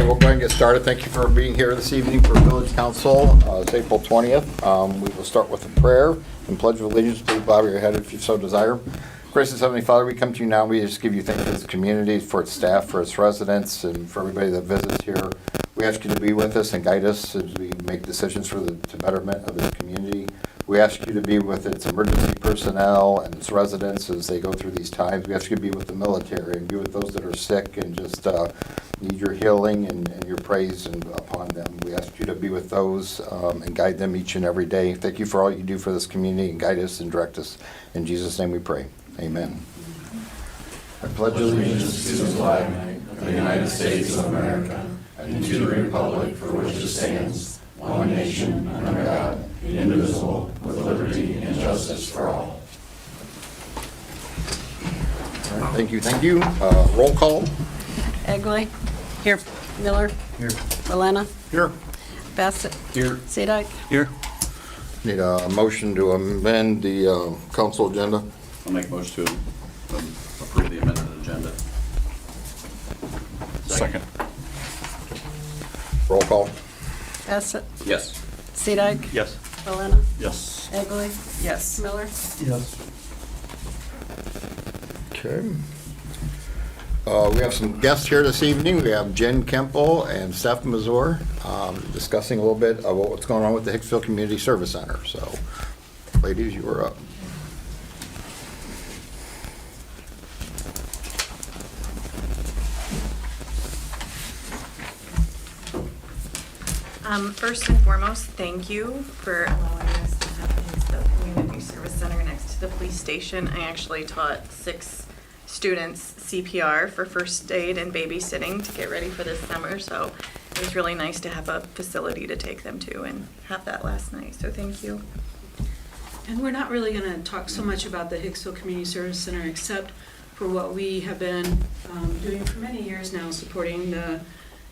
we'll go ahead and get started. Thank you for being here this evening for Village Council. It's April 20th. We will start with a prayer and pledge of allegiance. Please bow your head if you so desire. Gracious Heavenly Father, we come to you now. We just give you thanks for this community, for its staff, for its residents, and for everybody that visits here. We ask you to be with us and guide us as we make decisions for the betterment of the community. We ask you to be with its emergency personnel and its residents as they go through these times. We ask you to be with the military and be with those that are sick and just need your healing and your praise upon them. We ask you to be with those and guide them each and every day. Thank you for all you do for this community and guide us and direct us. In Jesus' name we pray. Amen. I pledge allegiance to the flag of the United States of America and to the republic for which it stands, one nation, under God, indivisible, with liberty and justice for all. All right, thank you, thank you. Roll call. Egley. Here. Miller. Here. Valena. Here. Bassett. Here. Sadak. Here. Need a motion to amend the council agenda. I'll make a motion to approve the amended agenda. Second. Roll call. Bassett. Yes. Sadak. Yes. Valena. Yes. Egley. Yes. Miller. Yes. Okay. We have some guests here this evening. We have Jen Kemple and Steph Mazur discussing a little bit about what's going on with the Hicksville Community Service Center. So, ladies, you are up. First and foremost, thank you for allowing us to have the Hicksville Community Service Center next to the police station. I actually taught 6 students CPR for first aid and babysitting to get ready for this summer, so it was really nice to have a facility to take them to and have that last night, so thank you. And we're not really going to talk so much about the Hicksville Community Service Center except for what we have been doing for many years now, supporting the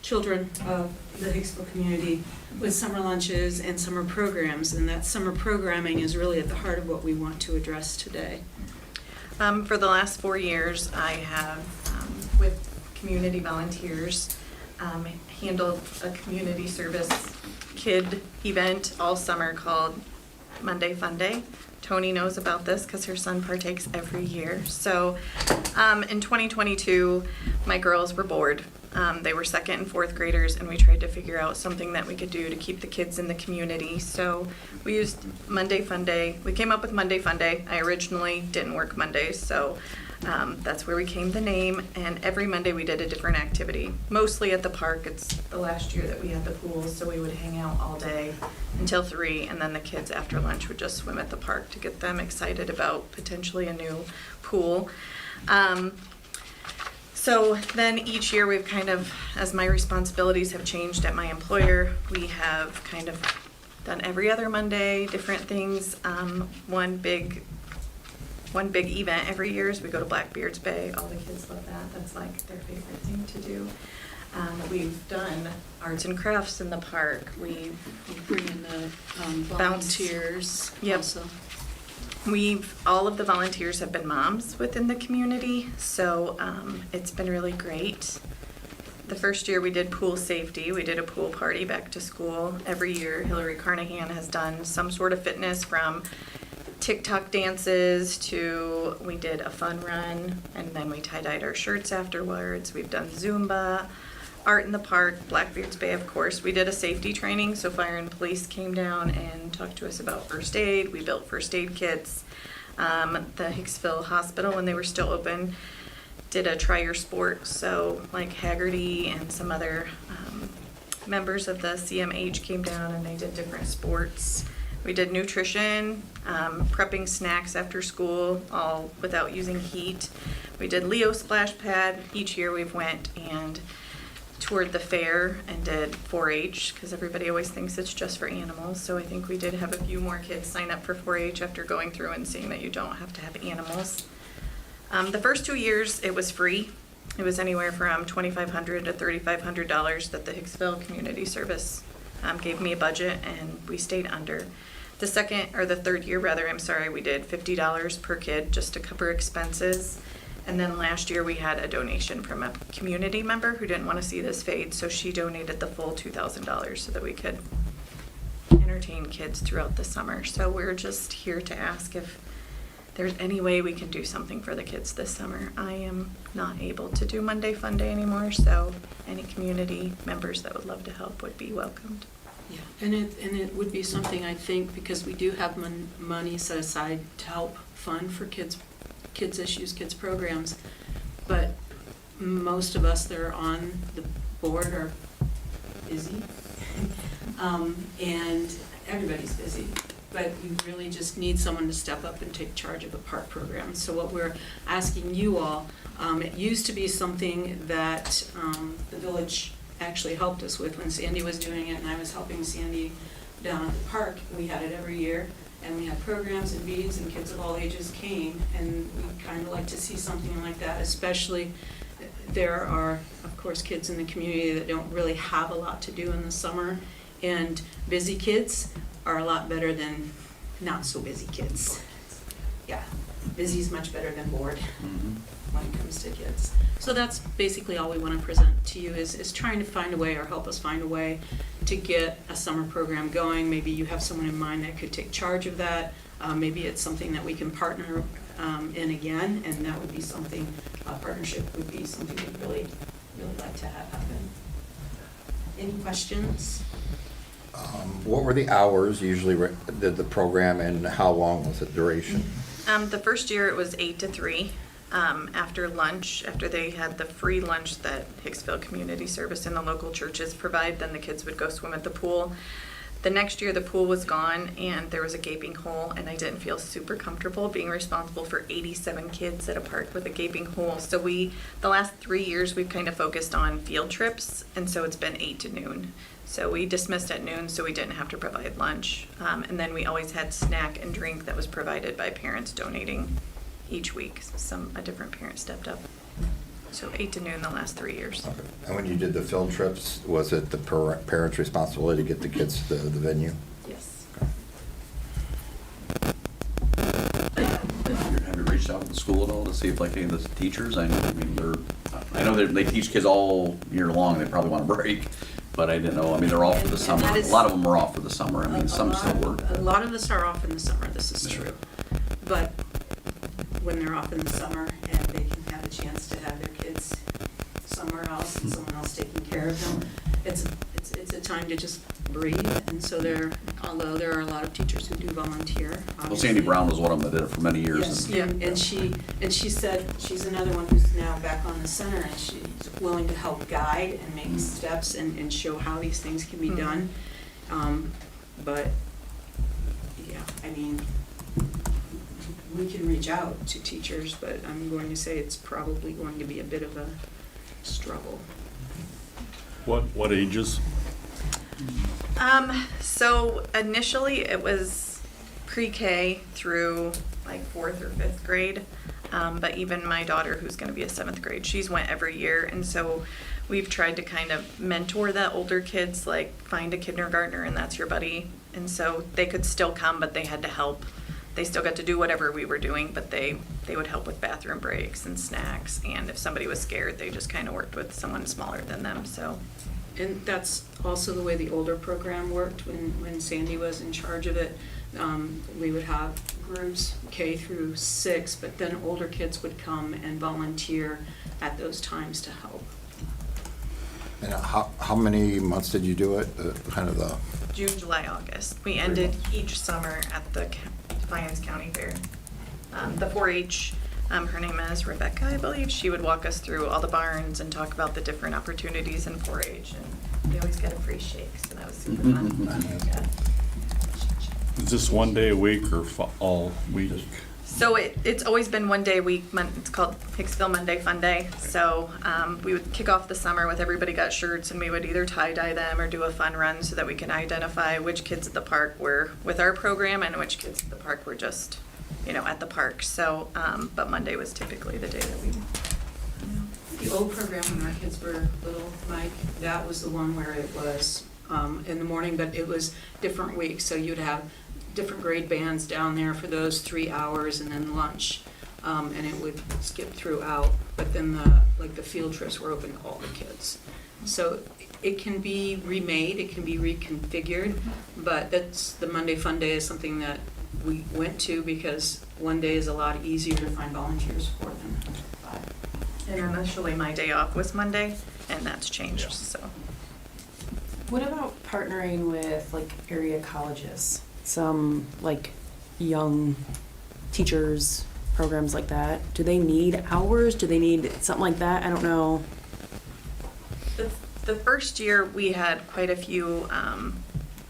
children of the Hicksville community with summer lunches and summer programs. And that summer programming is really at the heart of what we want to address today. For the last 4 years, I have, with community volunteers, handled a community service kid event all summer called Monday Fun Day. Tony knows about this because her son partakes every year. So in 2022, my girls were bored. They were 2nd and 4th graders, and we tried to figure out something that we could do to keep the kids in the community. So we used Monday Fun Day. We came up with Monday Fun Day. I originally didn't work Mondays, so that's where we came the name. And every Monday we did a different activity, mostly at the park. It's the last year that we had the pools, so we would hang out all day until 3, and then the kids after lunch would just swim at the park to get them excited about potentially a new pool. So then each year we've kind of, as my responsibilities have changed at my employer, we have kind of done every other Monday, different things. One big event every year is we go to Blackbeard's Bay. All the kids love that. That's like their favorite thing to do. We've done arts and crafts in the park. We Bring in the volunteers also. All of the volunteers have been moms within the community, so it's been really great. The first year we did pool safety. We did a pool party back to school. Every year Hillary Carnahan has done some sort of fitness, from TikTok dances to we did a fun run, and then we tie-dyed our shirts afterwards. We've done Zumba, art in the park, Blackbeard's Bay, of course. We did a safety training, so fire and police came down and talked to us about first aid. We built first aid kits. The Hicksville Hospital, when they were still open, did a try your sport, so like Haggerty and some other members of the CMH came down and they did different sports. We did nutrition, prepping snacks after school, all without using heat. We did Leo splash pad. Each year we've went and toured the fair and did 4-H, because everybody always thinks it's just for animals. So I think we did have a few more kids sign up for 4-H after going through and seeing that you don't have to have animals. The first 2 years it was free. It was anywhere from $2,500 to $3,500 that the Hicksville Community Service gave me a budget, and we stayed under. The third year, we did $50 per kid just to cover expenses. And then last year, we had a donation from a community member who didn't want to see this fade, so she donated the full $2,000 so that we could entertain kids throughout the summer. So we're just here to ask if there's any way we can do something for the kids this summer. I am not able to do Monday Fun Day anymore, so any community members that would love to help would be welcomed. Yeah, and it would be something, I think, because we do have money set aside to help fund for kids issues, kids programs, but most of us that are on the board are busy, and everybody's busy. But you really just need someone to step up and take charge of a park program. So what we're asking you all, it used to be something that the village actually helped us with when Sandy was doing it, and I was helping Sandy down at the park. We had it every year, and we had programs and beads, and kids of all ages came, and we kind of like to see something like that, especially there are, of course, kids in the community that don't really have a lot to do in the summer, and busy kids are a lot better than not so busy kids. Yeah, busy is much better than bored when it comes to kids. So that's basically all we want to present to you is trying to find a way, or help us find a way to get a summer program going. Maybe you have someone in mind that could take charge of that. Maybe it's something that we can partner in again, and that would be something, partnership would be something we'd really, really like to have happen. Any questions? What were the hours usually did the program, and how long was the duration? The first year it was 8 to 3. After lunch, after they had the free lunch that Hicksville Community Service and the local churches provide, then the kids would go swim at the pool. The next year the pool was gone and there was a gaping hole, and I didn't feel super comfortable being responsible for 87 kids at a park with a gaping hole. So the last 3 years we've kind of focused on field trips, and so it's been 8 to noon. So we dismissed at noon so we didn't have to provide lunch. And then we always had snack and drink that was provided by parents donating each week. A different parent stepped up. So 8 to noon the last 3 years. Okay. And when you did the field trips, was it the parents' responsibility to get the kids to the venue? Yes. Have you reached out to the school at all to see if like any of the teachers, I know they teach kids all year long, they probably want a break, but I didn't know, I mean, they're off for the summer. that A is- lot of them are off for the summer, I mean, some still work. A lot of us are off in the summer, this is true. But when they're off in the summer and they can have a chance to have their kids somewhere else and someone else taking care of them, it's a time to just breathe. And so although there are a lot of teachers who do volunteer. Well, Sandy Brown was one of them that did it for many years. Yes, and- and she said she's another one who's now back on the center, and she's willing to help guide and make steps and show how these things can be done. But yeah, I mean, we can reach out to teachers, but I'm going to say it's probably going to be a bit of a struggle. What ages? So initially it was pre-K through like 4th or 5th grade. But even my daughter, who's going to be a 7th grade, she's went every year. And so we've tried to kind of mentor the older kids, like find a kindergartner and that's your buddy. And so they could still come, but they had to help. They still got to do whatever we were doing, but they would help with bathroom breaks and snacks. And if somebody was scared, they just kind of worked with someone smaller than them. So. And that's also the way the older program worked when Sandy was in charge of it. We would have groups K through 6, but then older kids would come and volunteer at those times to help. And how many months did you do it? Kind of the. June, July, August. We ended each summer at the Defiance County Fair. The 4-H, her name is Rebecca, I believe. She would walk us through all the barns and talk about the different opportunities in 4-H. And we always got a free shake, so that was super fun. Yeah. Is this one day a week or all week? So it's always been one day a week. It's called Hicksville Monday Fun Day. So we would kick off the summer with everybody got shirts, and we would either tie-dye them or do a fun run so that we can identify which kids at the park were with our program and which kids at the park were just, at the park. So, but Monday was typically the day that we. The old program when our kids were little, Mike, that was the one where it was in the morning, but it was different weeks. So you'd have different grade bands down there for those 3 hours, and then lunch. and it would skip throughout, but then the field trips were open to all the kids. So it can be remade, it can be reconfigured, but that's, the Monday Fun Day is something that we went to because one day is a lot easier to find volunteers for them. And initially, my day off was Monday, and that's changed, so. What about partnering with like area colleges? Some like young teachers, programs like that? Do they need hours? Do they need something like that? I don't know. The first year, we had quite a few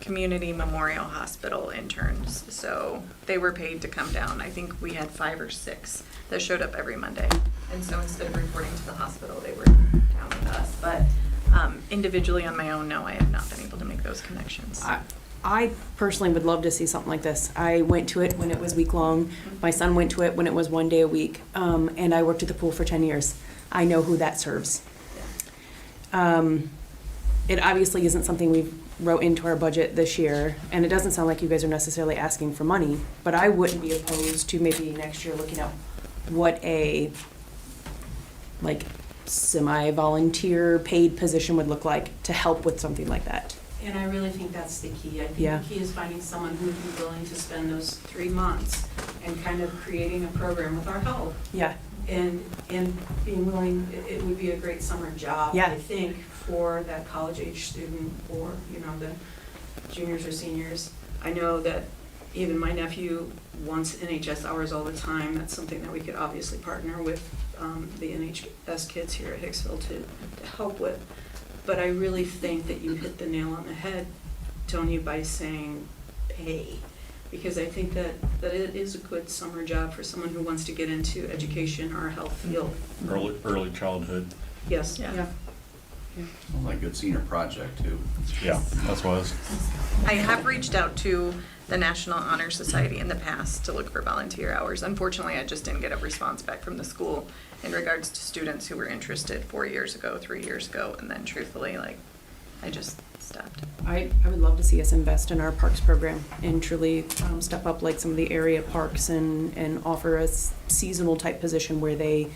community memorial hospital interns, so they were paid to come down. I think we had 5 or 6 that showed up every Monday. And so instead of reporting to the hospital, they were down with us. But individually on my own, no, I have not been able to make those connections. I personally would love to see something like this. I went to it when it was week-long. My son went to it when it was 1 day a week. And I worked at the pool for 10 years. I know who that serves. It obviously isn't something we've wrote into our budget this year, and it doesn't sound like you guys are necessarily asking for money, but I wouldn't be opposed to maybe next year looking at what a like semi-volunteer paid position would look like to help with something like that. And I really think that's the key. I think Yeah. the key is finding someone who would be willing to spend those 3 months and kind of creating a program with our help. Yeah. And being willing, it would be a great summer job, Yeah. I think, for that college-age student or, you know, the juniors or seniors. I know that even my nephew wants NHS hours all the time. That's something that we could obviously partner with the NHS kids here at Hicksville to help with. But I really think that you hit the nail on the head, Tony, by saying pay. Because I think that it is a good summer job for someone who wants to get into education or health field. Early childhood. Yes, Yeah. yeah. Sounds like a good senior project too. Yeah, that's what I was. I have reached out to the National Honor Society in the past to look for volunteer hours. Unfortunately, I just didn't get a response back from the school in regards to students who were interested 4 years ago, 3 years ago, and then truthfully, like, I just stopped. I would love to see us invest in our parks program and truly step up like some of the area parks and offer a seasonal type position where they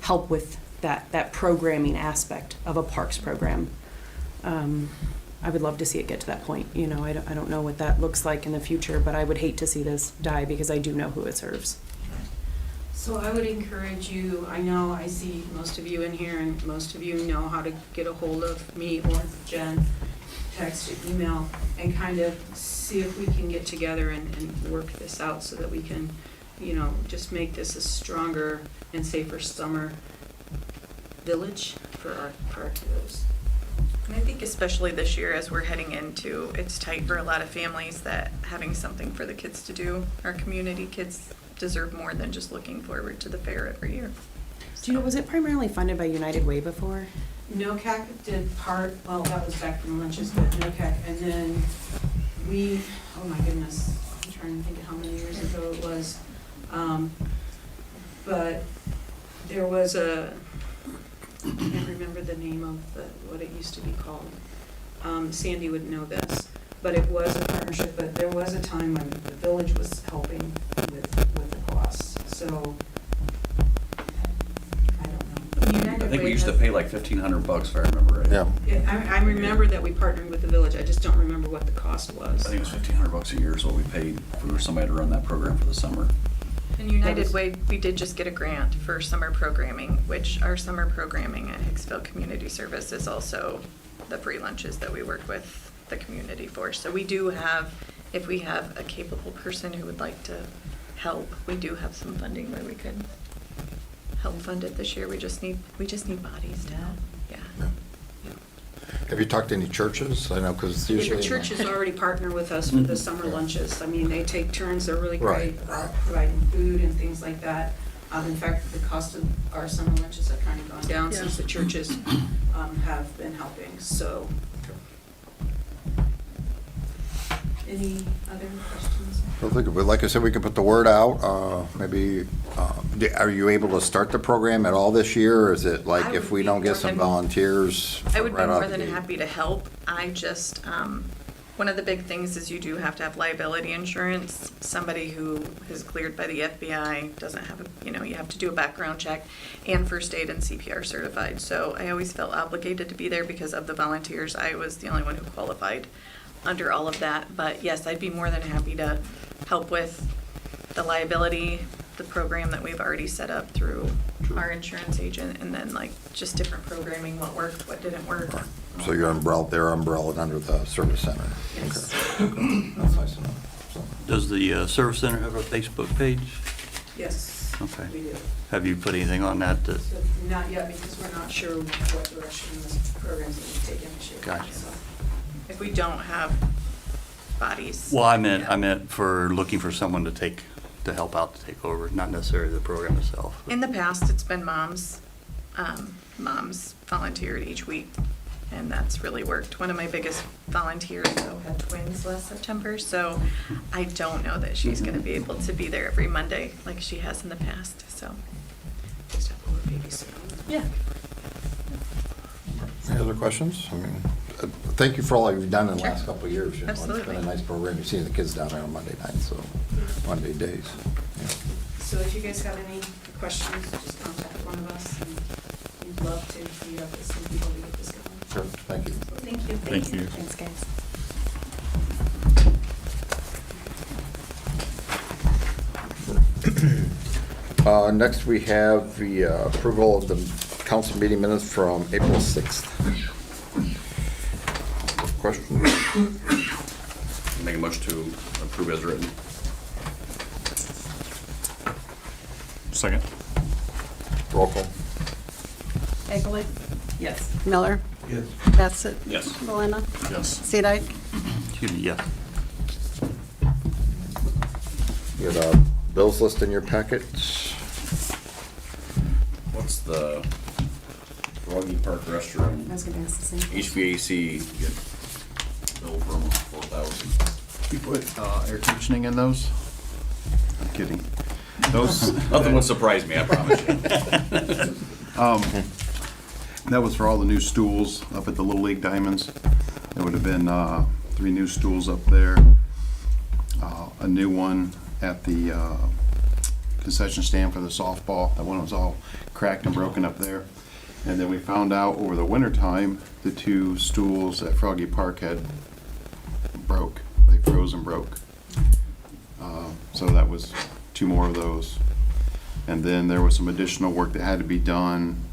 help with that programming aspect of a parks program. I would love to see it get to that point. You know, I don't know what that looks like in the future, but I would hate to see this die because I do know who it serves. So I would encourage you, I know I see most of you in here and most of you know how to get a hold of me or Jen, text or email, and kind of see if we can get together and work this out so that we can, you know, just make this a stronger and safer summer village for our kiddos. And I think especially this year as we're heading into, it's tight for a lot of families that having something for the kids to do. Our community kids deserve more than just looking forward to the fair every year. Do you know, was it primarily funded by United Way before? NOCAC did part, well, that was back from lunches, but NOCAC, and then we, oh my goodness, I'm trying to think of how many years ago it was. But there was I can't remember the name of what it used to be called. Sandy would know this, but it was a partnership, but there was a time when the village was helping with the costs, so I don't know. I think we used to pay like $1,500 if I remember right. Yeah. I remember that we partnered with the village, I just don't remember what the cost was. I think it was $1,500 a year is what we paid for somebody to run that program for the summer. And United Way, we did just get a grant for summer programming, which our summer programming at Hicksville Community Service is also the free lunches that we work with the community for. So we do have, if we have a capable person who would like to help, we do have some funding where we could help fund it this year. We just need bodies to help. Yeah. Have you talked to any churches? I know, because usually. The churches already partner with us for the summer lunches. I mean, they take turns, they're really great Right. providing food and things like that. In fact, the cost of our summer lunches have kind of gone down since the churches have been helping, so. Any other questions? I think, but like I said, we can put the word out, maybe, are you able to start the program at all this year? Or is it I like if would we be don't get more some than- volunteers I would be right more out the than gate? happy to help. I just, One of the big things is you do have to have liability insurance. Somebody who is cleared by the FBI doesn't have, you have to do a background check, and first aid and CPR certified. So I always felt obligated to be there because of the volunteers. I was the only one who qualified under all of that. But yes, I'd be more than happy to help with the liability, the program that we've already set up through our insurance agent, and then like just different programming, what worked, what didn't work. So you're they're umbrellaed under the service center? Yes. Okay. That's nice to know. So, Does the Service Center have a Facebook page? Yes, Okay. we do. Have you put anything on that? So not yet, because we're not sure what direction this program's going to take in this year. Gotcha. So, If we don't have bodies. Well, I Yeah. meant for looking for someone to help out to take over, not necessarily the program itself. In the past, it's been moms. Moms volunteered each week, and that's really worked. One of my biggest volunteers, though, had twins last September, so I don't know that she's going to be able to be there every Monday like she has in the past, so. just have a little babysitter. Yeah. Any other questions? I mean, thank you for all you've done in the last couple of years. It's been Absolutely. a nice program. You've seen the kids down there on Monday nights, so Monday days. Yeah. So if you guys have any questions, just contact one of us, and we'd love to meet up with some people to get this going. Sure, thank you. Thank you. Thank you. Thanks, guys. Next, we have the approval of the council meeting minutes from April 6th. Questions? Make a motion to approve as written. Second. Roll call. Egley, Yes. Miller, Yes. Bassett. Yes. Belinda, Yes. Siedike, Excuse me, yes. You got a bills list in your packets. What's the Froggy Park restroom I was gonna ask the same. HVAC get billed for almost 4,000? You put air conditioning in those? I'm kidding. Those, Nothing would surprise me, I promise you. that was for all the new stools up at the Little League Diamonds. There would have been 3 new stools up there. A new one at the concession stand for the softball. That one was all cracked and broken up there. And then we found out over the winter time, the 2 stools at Froggy Park had broke. They froze and broke. So that was 2 more of those. And then there was some additional work that had to be done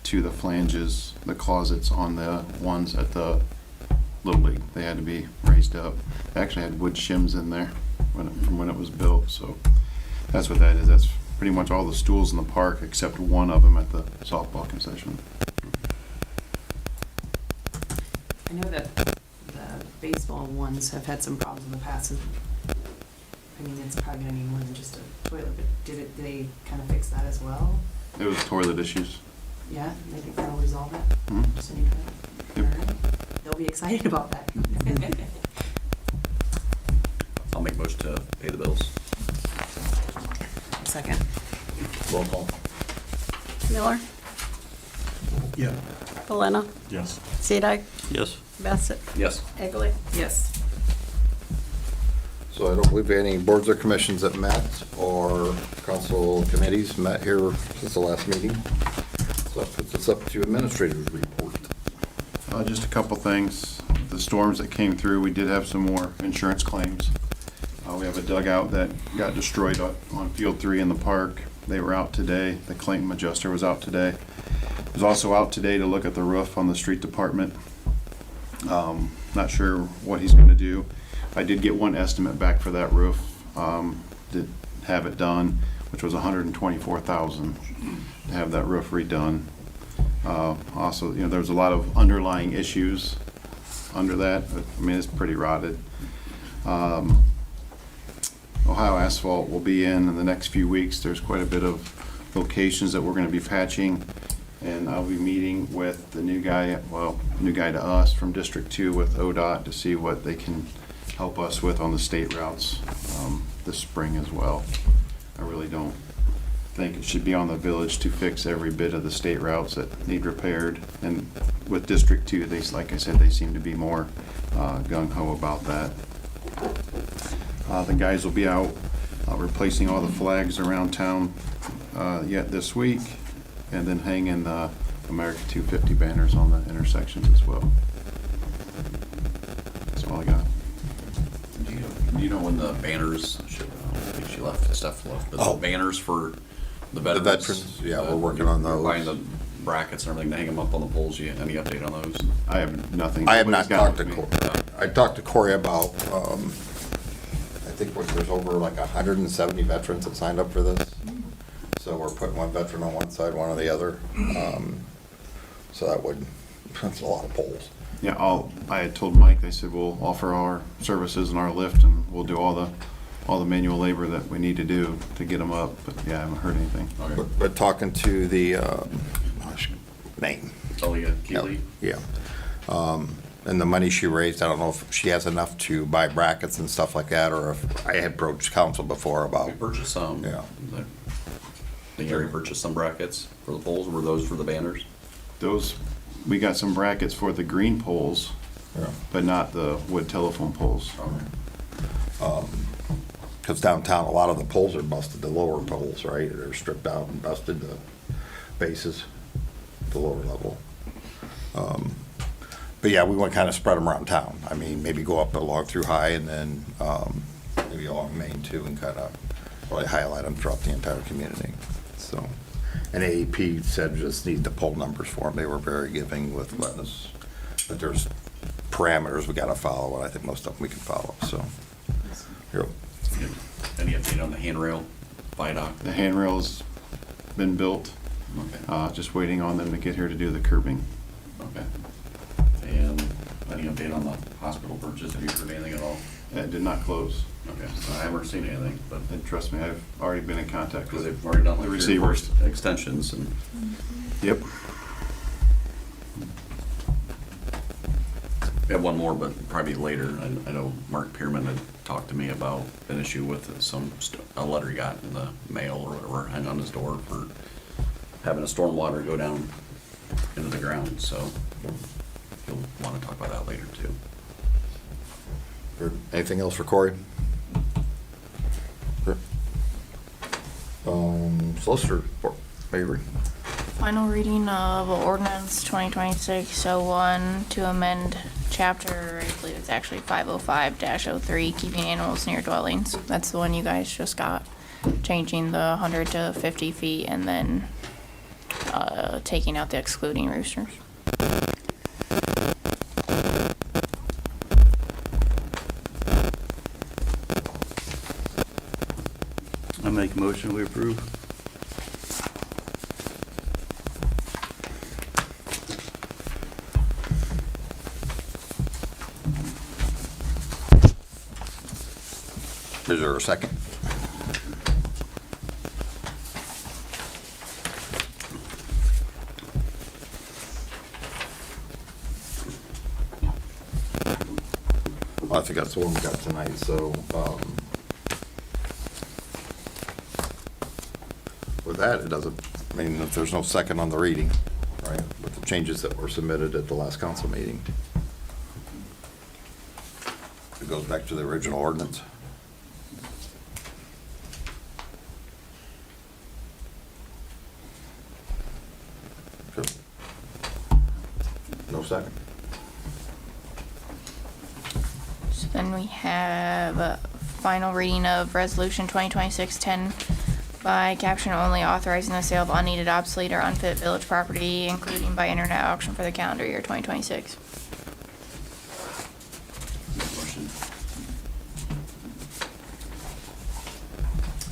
to the flanges, the closets on the ones at the Little League. They had to be raised up. They actually had wood shims in there from when it was built, so that's what that is. That's pretty much all the stools in the park except one of them at the softball concession. I know that the baseball ones have had some problems in the past. I mean, it's probably gonna need more than just a toilet, but did they kind of fix that as well? It was toilet issues. Yeah, they think that'll resolve that? Mhm. Just a new toilet? Yep. All right. They'll be excited about that. I'll make a motion to pay the bills. Second. Roll call. Miller, Yeah. Belinda, Yes. Siedike, Yes. Bassett, Yes. Egley. Yes. So I don't believe any boards or commissions that met or council committees met here since the last meeting. So that puts us up to administrative report. Just a couple things. The storms that came through, we did have some more insurance claims. We have a dugout that got destroyed on Field 3 in the park. They were out today. The claim adjuster was out today. Was also out today to look at the roof on the street department. Not sure what he's gonna do. I did get one estimate back for that roof. Did have it done, which was $124,000 to have that roof redone. Also, there's a lot of underlying issues under that, but, I mean, it's pretty rotted. Ohio Asphalt will be in the next few weeks. There's quite a bit of locations that we're gonna be patching, and I'll be meeting with the new guy to us from District 2 with ODOT to see what they can help us with on the state routes this spring as well. I really don't think it should be on the village to fix every bit of the state routes that need repaired. And with District 2, they, like I said, they seem to be more gung-ho about that. The guys will be out replacing all the flags around town yet this week, and then hanging the America 250 banners on the intersections as well. That's all I got. Do you know when the banners, I think she left, Steph left, but Oh. the banners for the The veterans? veterans, yeah, we're working on those. Buying the brackets and everything to hang them up on the poles, any update on those? I have nothing. I have not Nobody's talked to gotten with me. Corey. I talked to Corey about, I think there's over like 170 veterans that signed up for this. So we're putting one veteran on one side, one on the other. So that's a lot of poles. Yeah, I had told Mike, they said we'll offer our services and our lift, and we'll do all the manual labor that we need to do to get them up, but yeah, I haven't heard anything. Okay. But talking to the, name. Talia Keeley? Yeah. And the money she raised, I don't know if she has enough to buy brackets and stuff like that, or if I had approached council before about. We purchased some. Yeah. I think Gary purchased some brackets for the poles. Were those for the banners? Those, we got some brackets for the green poles, Yeah. but not the wood telephone poles. Because downtown, a lot of the poles are busted, the lower poles, right? They're stripped out and busted, the bases, the lower level. But yeah, we want to kind of spread them around town. I mean, maybe go up along through High and then maybe along Main too, and kind of really highlight them throughout the entire community. So, and AEP said just need the poll numbers for them. They were very giving with letting us, but there's parameters we got to follow, and I think most of them we can follow, so. Here. Any update on the handrail viaduct? The handrail's been built, Okay. just waiting on them to get here to do the curbing. Okay. And any update on the hospital purchase? Have you heard anything at all? It did not close. Okay. I haven't seen anything, but And trust me, I've already been in contact because with they've already done the like 3 or 4 receivers. extensions and. Yep. We have one more, but probably later. I know Mark Pierman had talked to me about an issue with a letter he got in the mail or whatever, hung on his door for having a stormwater go down into the ground, so you'll want to talk about that later too. Good. Anything else for Corey? Good. Solicitor report, Avery. Final reading of ordinance 2026-01 to amend chapter, I believe it's actually 505-03, keeping animals near dwellings. That's the one you guys just got, changing the 100 to 50 feet and then taking out the excluding roosters. I make a motion, we approve. Is there a second? Well, I think that's the one we got tonight, so, with that, it doesn't, I mean, if there's no second on the reading, right, with the changes that were submitted at the last council meeting, it goes back to the original ordinance. Good. No second? So then we have a final reading of resolution 2026-10 by caption only, authorizing the sale of unneeded, obsolete, or unfit village property, including by internet auction for the calendar year 2026. Motion.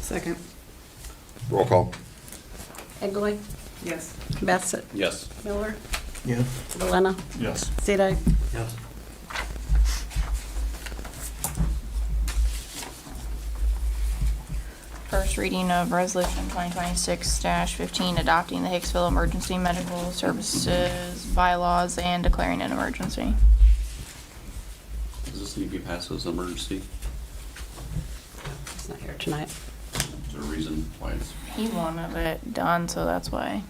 Second. Roll call. Egley, Yes. Bassett, Yes. Miller, Yes. Valena, Yes. Siddike. Yes. First reading of resolution 2026-15, adopting the Hicksville Emergency Medical Services bylaws and declaring an emergency. Does this need to be passed as an emergency? He's not here tonight. Is there a reason why it's? He wanted it done, so that's why.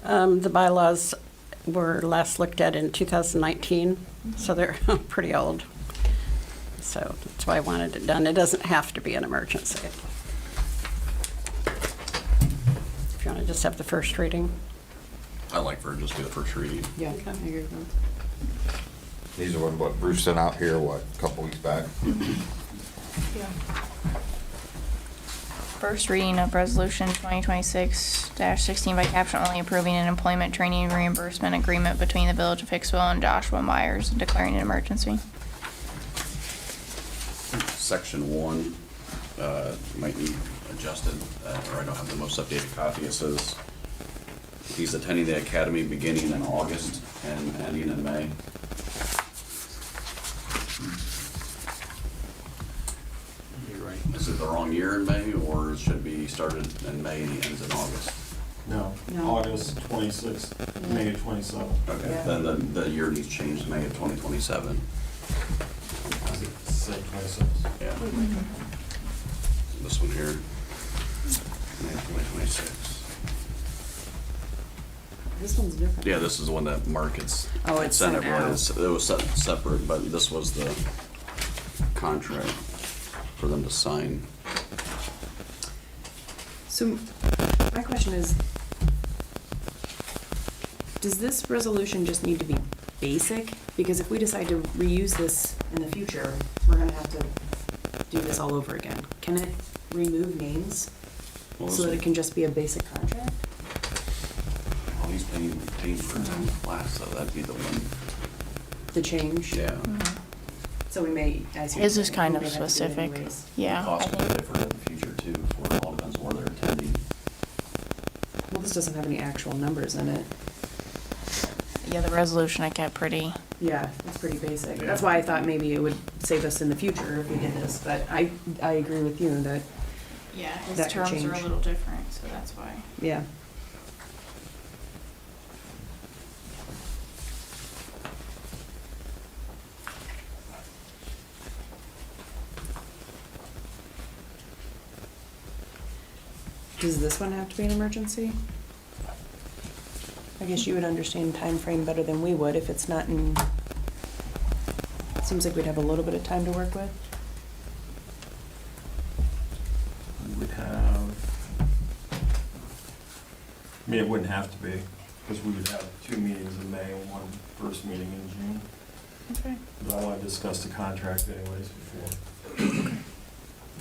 The bylaws were last looked at in 2019, so they're pretty old. So that's why I wanted it done. It doesn't have to be an emergency. If you want to just have the first reading. I like for it just to be the first reading. Yeah, I agree with that. These are what Bruce sent out here, a couple weeks back? First reading of resolution 2026-16 by caption only, approving an employment training reimbursement agreement between the Village of Hicksville and Joshua Myers and declaring an emergency. Section 1 might need adjusted, or I don't have the most updated copy. It says he's attending the academy beginning in August and ending in May. You're right. Is it the wrong year in May, or it should be started in May and he ends in August? No, No. August 26th, May 27th. Okay, Yeah. then the year needs changed to May of 2027. Does it say 26? Yeah. This one here, May 2026. This one's different. Yeah, this is the one that Mark had Oh, it's sent sent everyone. out. It was separate, but this was the contract for them to sign. So my question is, does this resolution just need to be basic? Because if we decide to reuse this in the future, we're gonna have to do this all over again. Can it remove names Well, so that this- it can just be a basic contract? Oh, he's paying for his own class, so that'd be the one. The change? Yeah. So we may, I see. His is we kind of may have to do it specific. anyways. Yeah. I Cost would be think- different in the future too, for it all depends where they're attending. Well, this doesn't have any actual numbers in it. Yeah, the resolution I kept pretty. Yeah, it's pretty basic. Yeah. That's why I thought maybe it would save us in the future if we did this, but I agree with you that, Yeah, his That could terms are a change. little different, so that's why. yeah. Does this one have to be an emergency? I guess you would understand time frame better than we would if it's not in, seems like we'd have a little bit of time to work with. We would have, I mean, it wouldn't have to be, because we would have 2 meetings in May and one first meeting in June. Okay. But I want to discuss the contract anyways before,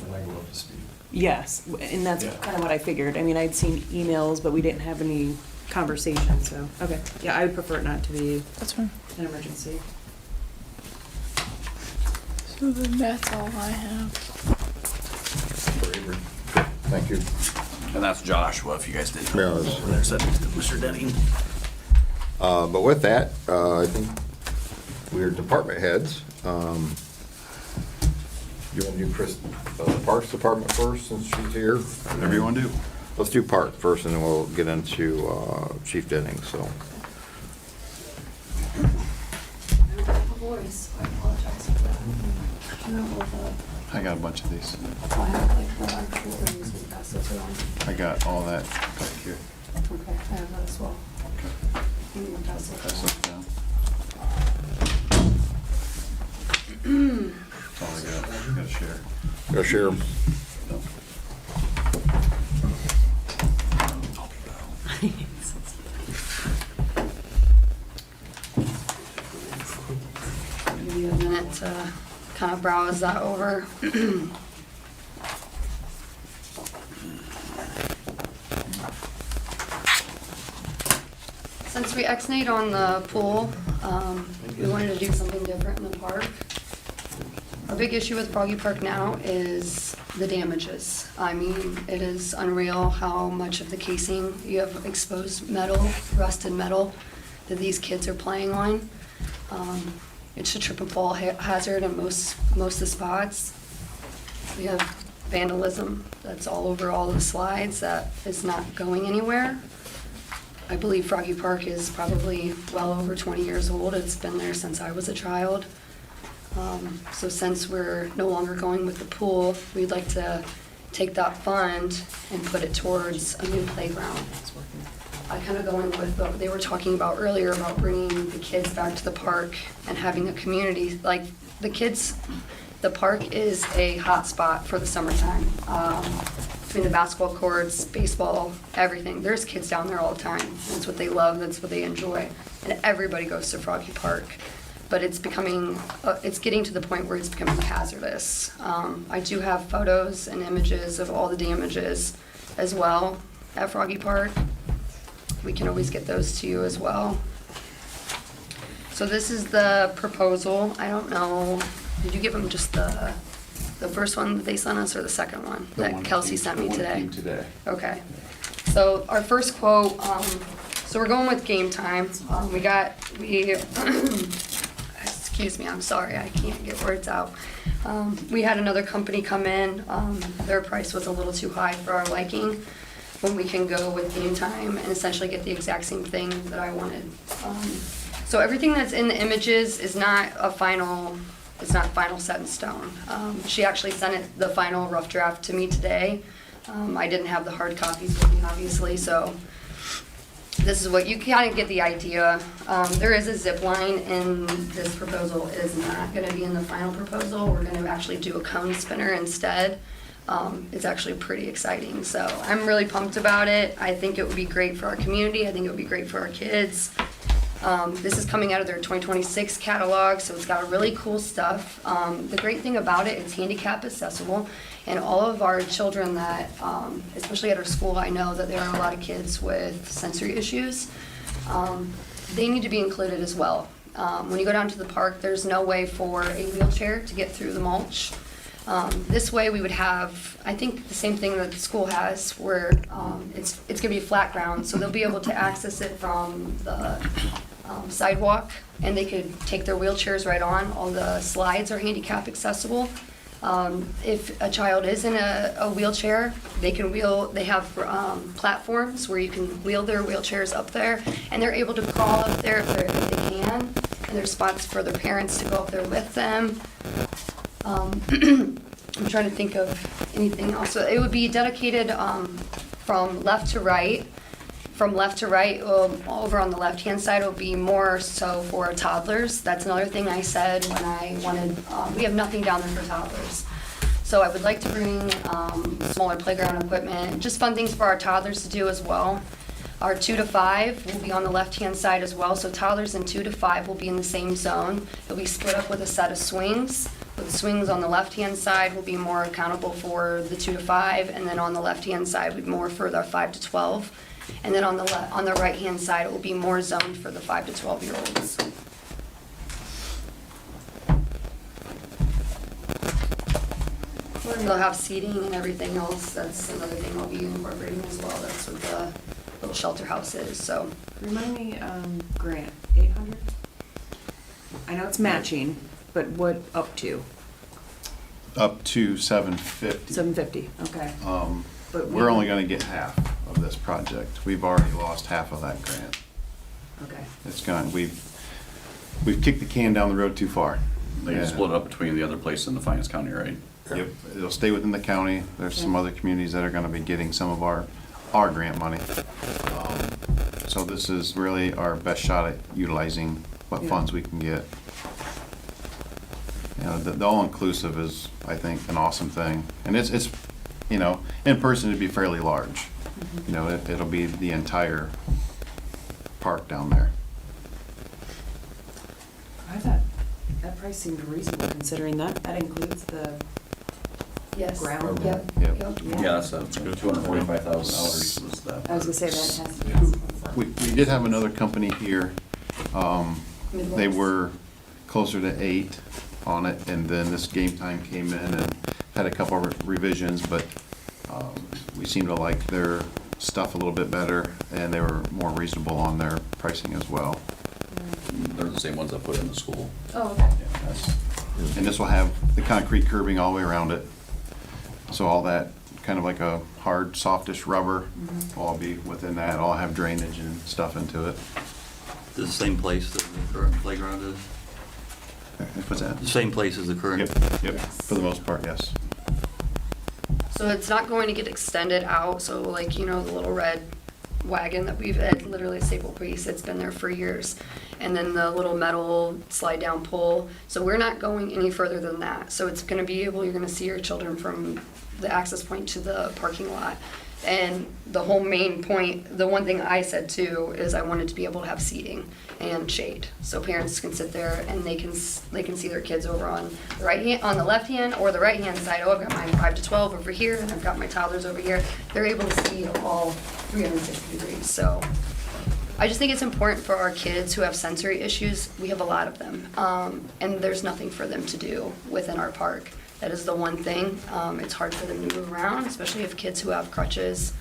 when I go up to speed. Yes, and that's Yeah. kind of what I figured. I mean, I'd seen emails, but we didn't have any conversation, so, okay. Yeah, I would prefer it not to be That's fine. an emergency. So then that's all I have. Thank you. And that's Joshua, if you guys didn't Yeah, know. that's- Over there, said Mr. Denning. But with that, I think we're department heads. You want to do Chris, Parks Department first, since she's here? Whatever you want to do. Let's do Park first, and then we'll get into Chief Denning, so. Voice, I apologize for that. I don't know the, I got a bunch of these. I have like the actual things we pass it around. I got all that back here. Okay, I have that as well. Okay. You can pass it Pass around. it down. That's all I got. You gotta share. Go share. Give you a minute to kind of browse that over. Since we ex-nate on the pool, we wanted to do something different in the park. Our big issue with Froggy Park now is the damages. I mean, it is unreal how much of the casing, you have exposed metal, rusted metal that these kids are playing on. It's a trip and fall hazard in most of the spots. We have vandalism that's all over all the slides that is not going anywhere. I believe Froggy Park is probably well over 20 years old. It's been there since I was a child. So since we're no longer going with the pool, we'd like to take that fund and put it towards a new playground. I kind of going with what they were talking about earlier about bringing the kids back to the park and having a community, like the kids, the park is a hot spot for the summertime. Between the basketball courts, baseball, everything. There's kids down there all the time. That's what they love, that's what they enjoy. And everybody goes to Froggy Park. But it's becoming, it's getting to the point where it's becoming hazardous. I do have photos and images of all the damages as well at Froggy Park. We can always get those to you as well. So this is the proposal. I don't know, did you give them just the first one that they sent us or the second one that Kelsey sent me today? Today. Okay. So our first quote, so we're going with game time. Excuse me, I'm sorry, I can't get words out. We had another company come in. Their price was a little too high for our liking, when we can go with game time and essentially get the exact same thing that I wanted. So everything that's in the images is not a final, it's not final set in stone. She actually sent the final rough draft to me today. I didn't have the hard copies with me, obviously, so this is what you kind of get the idea. There is a zip line in this proposal. It is not going to be in the final proposal. We're going to actually do a cone spinner instead. It's actually pretty exciting, so I'm really pumped about it. I think it would be great for our community. I think it would be great for our kids. This is coming out of their 2026 catalog, so it's got really cool stuff. The great thing about it, it's handicap accessible, and all of our children that, especially at our school, I know that there are a lot of kids with sensory issues. They need to be included as well. When you go down to the park, there's no way for a wheelchair to get through the mulch. This way we would have, I think, the same thing that the school has, where it's going to be flat ground, so they'll be able to access it from the sidewalk, and they could take their wheelchairs right on. All the slides are handicap accessible. If a child is in a wheelchair, they can wheel, they have platforms where you can wheel their wheelchairs up there, and they're able to crawl up there if they can, and there's spots for their parents to go up there with them. I'm trying to think of anything else. So it would be dedicated from left to right. From left to right, over on the left-hand side, will be more so for toddlers. That's another thing I said when I wanted, we have nothing down there for toddlers. So I would like to bring smaller playground equipment, just fun things for our toddlers to do as well. Our 2 to 5 will be on the left-hand side as well, so toddlers in 2 to 5 will be in the same zone. It'll be split up with a set of swings. With the swings on the left-hand side will be more accountable for the 2 to 5, and then on the left-hand side would be more for the 5 to 12. And then on the right-hand side, it will be more zoned for the 5 to 12-year-olds. They'll have seating and everything else. That's another thing I'll be incorporating as well. That's what the little shelter house is, so. Remind me, grant, 800? I know it's matching, but what up to? Up to 750. 750, okay. But We're only gonna get half of this project. We've already lost half of that grant. Okay. It's gone, we've kicked the can down the road too far. They Yeah. split it up between the other place in the Finance County, right? Yep, it'll stay within the county. There's some other communities that are gonna be getting some of our grant money. So this is really our best shot at utilizing what Yeah. funds we can get. You know, the all-inclusive is, I think, an awesome thing. And it's, you know, in person it'd be fairly large. You know, it'll be the entire park down there. I thought that price seemed reasonable considering that includes the Yes. ground. Yep. Yep. Yep. Yeah, that's $245,000 was the. I was gonna say that has to be. We did have another company here. They Midwest. were closer to 8 on it, and then this game time came in and had a couple of revisions, but we seemed to like their stuff a little bit better, and they were more reasonable on their pricing as well. They're the same ones I put in the school. Oh, okay. And this will have the concrete curbing all the way around it. So all that, kind of like a hard, softish rubber, will all be within that, all have drainage and stuff into it. The same place that the current playground is? What's that? The same place as the current? Yep, for the most part, yes. So it's not going to get extended out, so like, you know, the little red wagon that we've, it's literally a staple piece, it's been there for years. And then the little metal slide down pole, so we're not going any further than that. So it's gonna be able, you're gonna see your children from the access point to the parking lot. And the whole main point, the one thing I said too, is I wanted to be able to have seating and shade. So parents can sit there and they can see their kids over on the right hand, on the left hand or the right hand side. Oh, I've got my 5 to 12 over here and I've got my toddlers over here. They're able to see all 360 degrees. So I just think it's important for our kids who have sensory issues. We have a lot of them. And there's nothing for them to do within our park. That is the one thing. It's hard for them to move around, especially if kids who have crutches,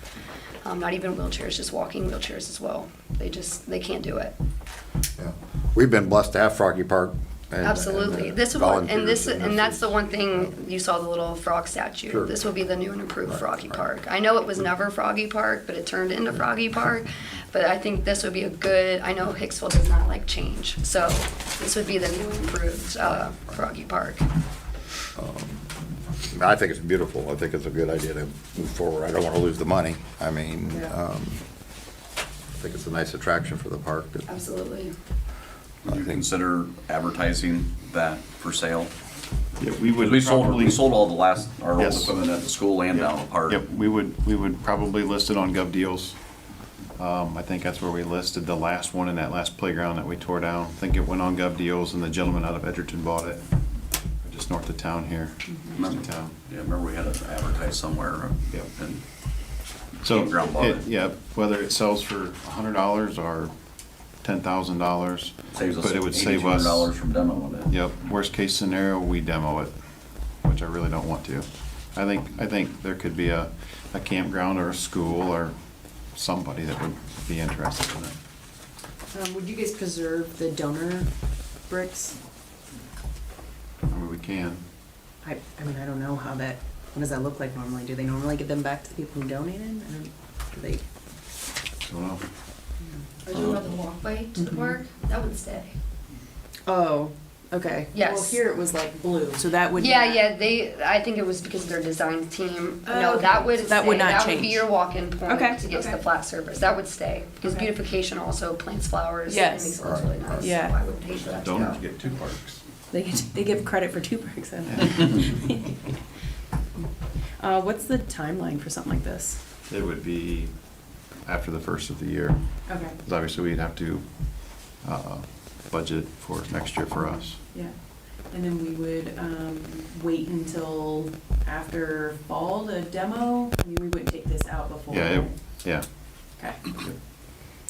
not even wheelchairs, just walking wheelchairs as well. They can't do it. Yeah. We've been blessed to have Froggy Park. and- Absolutely. and, This will, volunteers and that's the one thing, you saw the little frog statue. Sure. This will be the new and improved Right, Froggy right. Park. I know it was never Froggy Park, but it turned into Froggy Park. But I think this would be a good, I know Hicksville does not like change, so this would be the new and improved Froggy Park. I think it's beautiful. I think it's a good idea to move forward. I don't want to lose the money. I mean, Yeah. I think it's a nice attraction for the park. Absolutely. Would you consider advertising that for sale? Yeah, we would We sold, probably. we sold all the last, our old Yes. equipment at the school and down the park. Yep, we would probably list it on Gov Deals. I think that's where we listed the last one in that last playground that we tore down. I think it went on Gov Deals and the gentleman out of Edgerton bought it, just north of town here. North of town. Yeah, remember we had it advertised somewhere. Yep. And So, Campground bought it. yeah, whether it sells for $100 or $10,000. saves us But it would save us. $8,200 from demoing it. Yep, worst case scenario, we demo it, which I really don't want to. I think there could be a campground or a school or somebody that would be interested in it. Would you guys preserve the donor bricks? I mean, we can. I mean, I don't know how that, what does that look like normally? Do they normally give them back to the people who donated? Do they? Don't know. Are you about the walkway to the park? That would stay. Oh, okay. Yes. Well, here it was like blue, so that would. Yeah, not- yeah, I think it was because of their design team. No, Okay. that would So that would stay. not That would be change. your walk-in point Okay, to get to the okay. flat surface. That would stay. Because Okay. beautification also plants flowers. Yes. And makes it look really nice. Yeah. So I would hate for that to Donors go. get 2 parks. They give credit for 2 bricks then. What's the timeline for something like this? It would be after the first of the year. Okay. Because obviously we'd have to budget for next year for us. Yeah. And then we would wait until after fall to demo? I mean, we wouldn't take this out before. Yeah. Okay.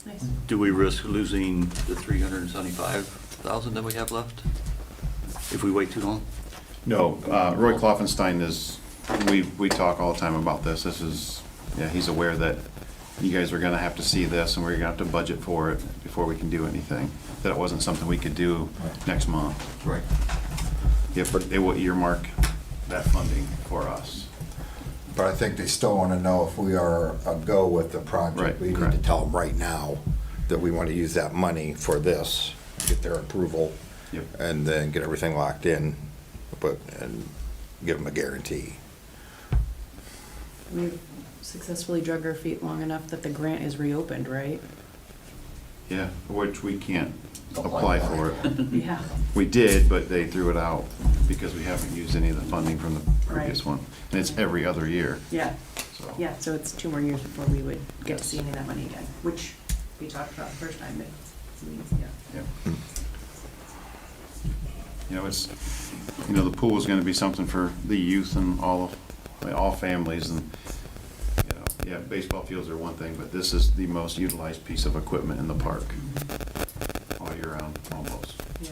Nice. Do we risk losing the 375,000 that we have left if we wait too long? No, Roy Kloffenstein is, we talk all the time about this. This is, yeah, he's aware that you guys are gonna have to see this and we're gonna have to budget for it before we can do anything. That it wasn't something we could do next month. Right. Yeah, but they will earmark that funding for us. But I think they still want to know if we are a go with the project. Right, We need to correct. tell them right now that we want to use that money for this, get their approval, Yep. and then get everything locked in, and give them a guarantee. We've successfully drug our feet long enough that the grant is reopened, right? Yeah, which we can't apply for it. Yeah. We did, but they threw it out because we haven't used any of the funding from the previous Right. one. And it's every other year, Yeah, so. yeah, so it's 2 more years before we would get to Yes. see any of that money again, which we talked about the first time, but yeah. Yep. You know, it's, you know, the pool is gonna be something for the youth and all families and, you know, yeah, baseball fields are one thing, but this is the most utilized piece of equipment in the park all year round, almost. Yeah.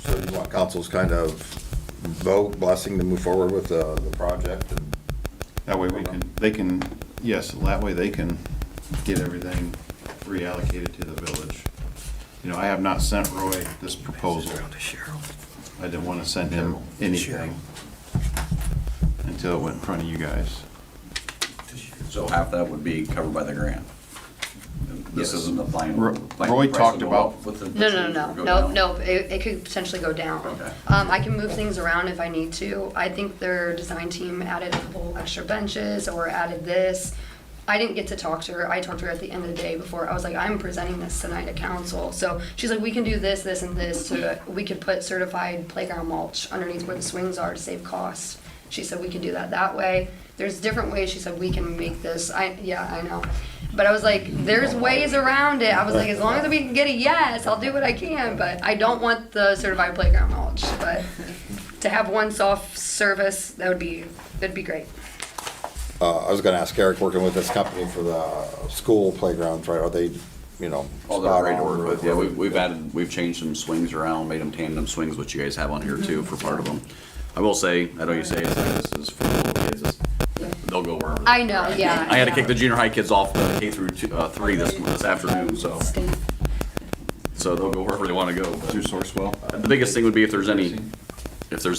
So you want council's kind of vote, blessing to move forward with the project and That way they can, yes, that way they can get everything reallocated to the village. You know, I have not sent Roy this proposal. I didn't want to send him anything until it went in front of you guys. So half that would be covered by the grant. This isn't the final. Roy final price talked will go about- up with the No, change no, or go no, down? no, it could potentially go down. Okay. I can move things around if I need to. I think their design team added a couple extra benches or added this. I didn't get to talk to her. I talked to her at the end of the day before. I was like, I'm presenting this tonight at council. So she's like, we can do this, this, and this. We could put certified playground mulch underneath where the swings are to save costs. She said we can do that way. There's different ways. She said we can make this. Yeah, I know. But I was like, there's ways around it. I was like, as long as we can get a yes, I'll do what I can. But I don't want the certified playground mulch. But to have one soft service, that'd be great. I was gonna ask Eric, working with this company for the school playgrounds, right, are they, you know? Oh, they're spot great to on work with. Yeah, we've changed some swings around, made them tandem swings, which you guys have on here too for part of them. I will say, I know you say this is for little kids, they'll go wherever. I know, yeah. I had to kick the junior high kids off the K through 3 this afternoon, so they'll go wherever they wanna go. but- Through Sourcewell? The biggest thing would be if there's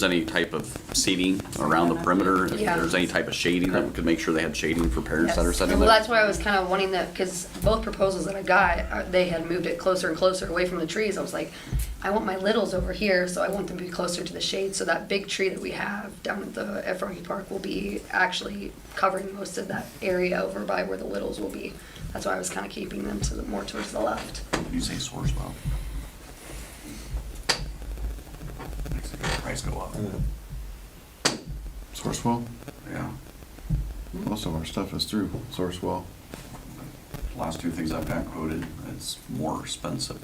any type of seating around the perimeter, if Yeah. there's any type of shading, that we could make sure they had shading for parents that are setting Well, there. that's why I was kind of wanting that, because both proposals that I got, they had moved it closer and closer away from the trees. I was like, I want my littles over here, so I want them to be closer to the shade. So that big tree that we have down at Froggy Park will be actually covering most of that area over by where the littles will be. That's why I was kind of keeping them more towards the left. You say Sourcewell. Makes the price go up. Sourcewell? Yeah. Most of our stuff is through Sourcewell. Last 2 things I've got quoted, it's more expensive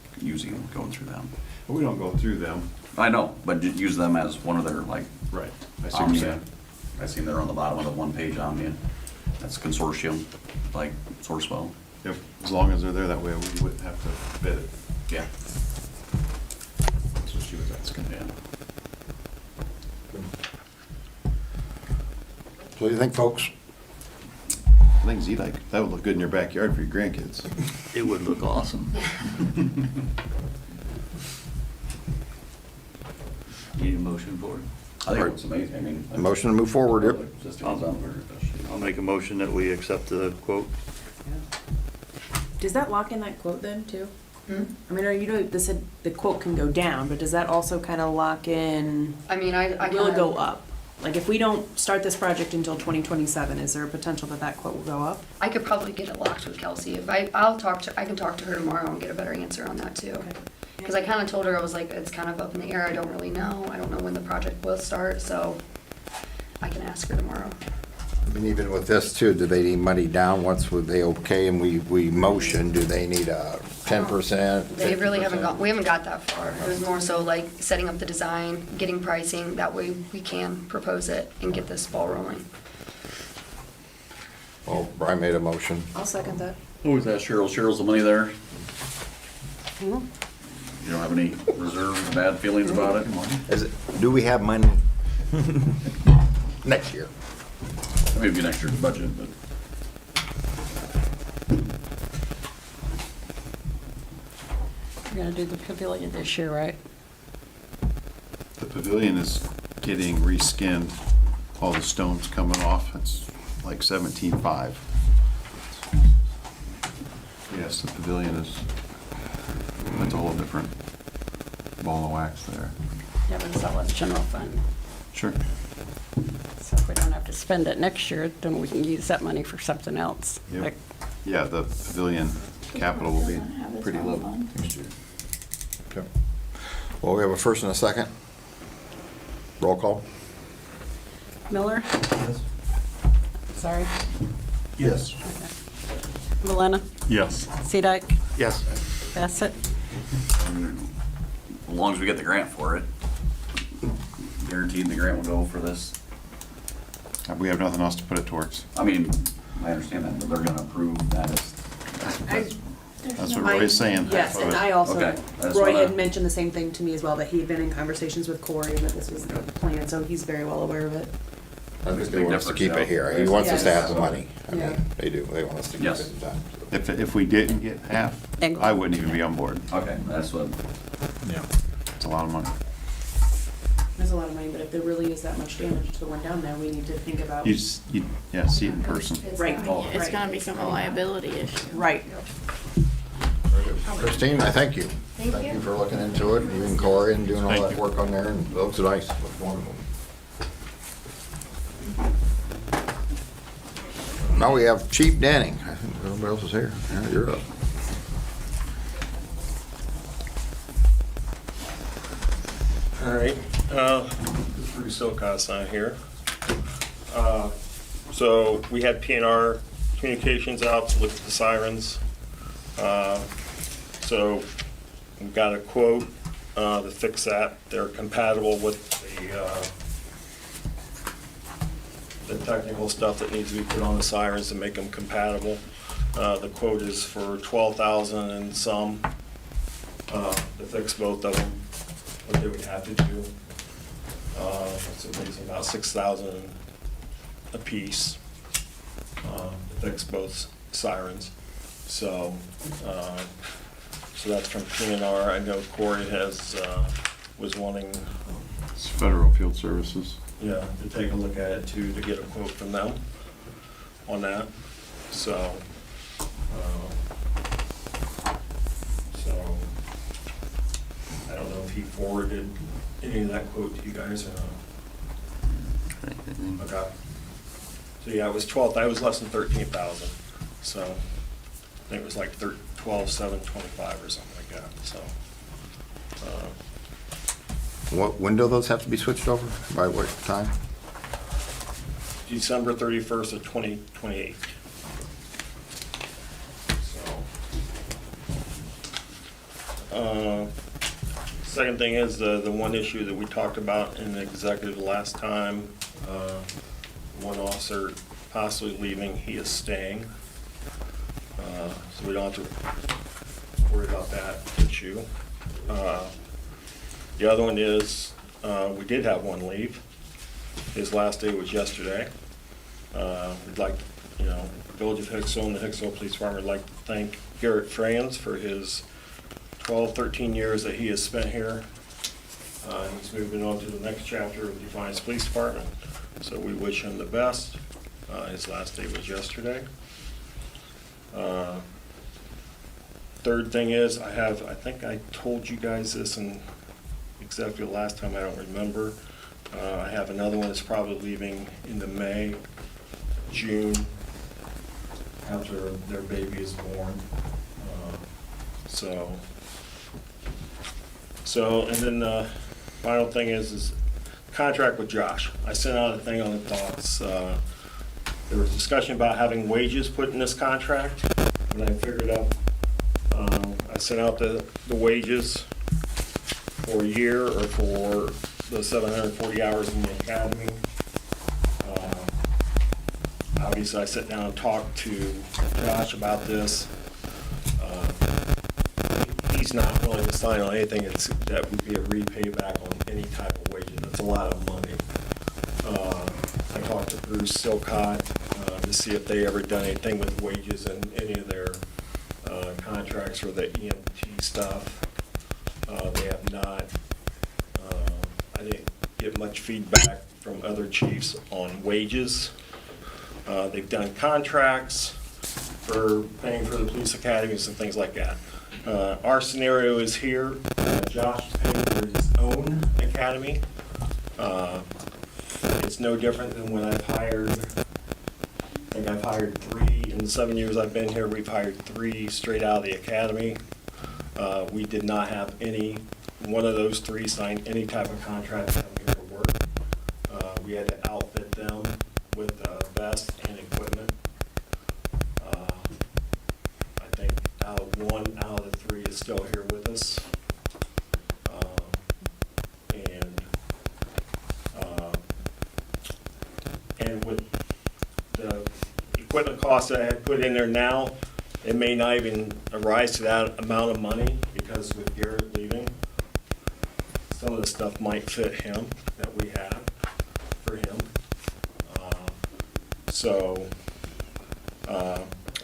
going through them. We don't go through them. I know, but use them as one of their like Right. I see what you're saying. I seen they're on the bottom of the one-page Omnia. That's consortium, like Sourcewell. Yep, as long as they're there, that way we wouldn't have to bid it. Yeah. That's what she was asking. Yeah. So what do you think, folks? I think Z-like, that would look good in your backyard for your grandkids. It would look awesome. Need a motion for it? I think it looks amazing, I mean. Motion to move forward, yep. Just to go down there. I'll make a motion that we accept the quote. Does that lock in that quote then too? Hmm? I mean, they said the quote can go down, but does that also kind of lock in, I mean, I will it kinda- go up? Like if we don't start this project until 2027, is there a potential that that quote will go up? I could probably get it locked with Kelsey. If I can talk to her tomorrow and get a better answer on that too. Because I kind of told her, I was like, it's kind of up in the air. I don't really know. I don't know when the project will start, so I can ask her tomorrow. I mean, even with this too, do they need money down once they okay and we motion, do they need a 10%? They really haven't 50%? we haven't got that far. It was more so like setting up the design, getting pricing. That way we can propose it and get this ball rolling. Well, Brian made a motion. I'll second that. Who was that, Cheryl? Cheryl's the money there? You don't have any reserve, bad feelings about it? Do we have money next year? Maybe next year's budget, but. We're gonna do the pavilion this year, right? The pavilion is getting reskinned, all the stones coming off, it's like 17.5. Yes, the pavilion is, that's a whole different ball of wax there. Yeah, but it's all in the general fund. Sure. So if we don't have to spend it next year, then we can use that money for something else. Yep. Like, Yeah, the pavilion capital will be pretty low next year. Okay. Well, we have a first and a second. Roll call. Miller? Sorry. Yes. Malena? Yes. Siedike? Yes. Bassett? As long as we get the grant for it, guaranteed the grant will go for this. We have nothing else to put it towards. I mean, I understand that, but they're gonna approve that as, That's what Roy's saying. Yes, and I also, Okay, that's Roy what I- had mentioned the same thing to me as well, that he had been in conversations with Corey and that this was the plan, so he's very well aware of it. I think Makes a they big want us to difference, keep it yeah. here. He wants us to Yes. have the money. I Yeah. mean, they do. They want us to keep Yes. it in time. If we didn't get half, I wouldn't even be on board. okay, that's what, It's a lot of money. There's a lot of money, but if there really is that much damage to the one down there, we need to think about. You just, yeah, see it in person. Right. It's gonna become a liability issue. Right. Christine, I thank you. Thank you. For looking into it, you and Corey and doing all Thank that you. work on there, and it looks nice, looks wonderful. Now we have Chief Denning. I think everybody else is here. Yeah, you're up. All right, Bruce Silcott's not here. So we had PNR communications out to look at the sirens. So we got a quote to fix that. They're compatible with the technical stuff that needs to be put on the sirens to make them compatible. The quote is for $12,000 and some to fix both of them. What they would have to do. So it's about $6,000 a piece to fix both sirens. So, so that's from PNR. I know Corey was wanting, It's Federal Field Services. yeah, to take a look at it too, to get a quote from them on that. So, I don't know if he forwarded any of that quote to you guys or not. Okay. So yeah, it was 12, that was less than 13,000. So I think it was like 12,725 or something like that, so. When do those have to be switched over? By what time? December 31st of 2028. So. Second thing is the one issue that we talked about in the executive last time, one officer possibly leaving, he is staying. So we don't have to worry about that issue. The other one is, we did have one leave. His last day was yesterday. We'd like, Village of Hicksville and the Hicksville Police Department would like to thank Garrett Franz for his 12, 13 years that he has spent here. He's moving on to the next chapter of Defiance Police Department, so we wish him the best. His last day was yesterday. Third thing is, I think I told you guys this in exactly the last time, I don't remember. I have another one that's probably leaving in the May, June, after their baby is born. And then the final thing is contract with Josh. I sent out a thing on the thoughts. There was discussion about having wages put in this contract, and I figured out, I sent out the wages for a year or for the 740 hours in the academy. Obviously, I sat down and talked to Josh about this. He's not willing to sign on anything that would be a repay back on any type of wages. That's a lot of money. I talked to Bruce Silcott to see if they ever done anything with wages in any of their contracts or the EMT stuff. They have not. I didn't get much feedback from other chiefs on wages. They've done contracts for paying for the police academies and things like that. Our scenario is here, Josh is paying for his own academy. It's no different than when I've hired, I think I've hired 3, in the 7 years I've been here, we've hired 3 straight out of the academy. We did not have any, one of those 3 signed any type of contract to come here to work. We had to outfit them with vests and equipment. I think one out of the 3 is still here with us. And with the equipment costs that I had put in there now, it may not even arise to that amount of money, because with Garrett leaving, some of the stuff might fit him that we have for him.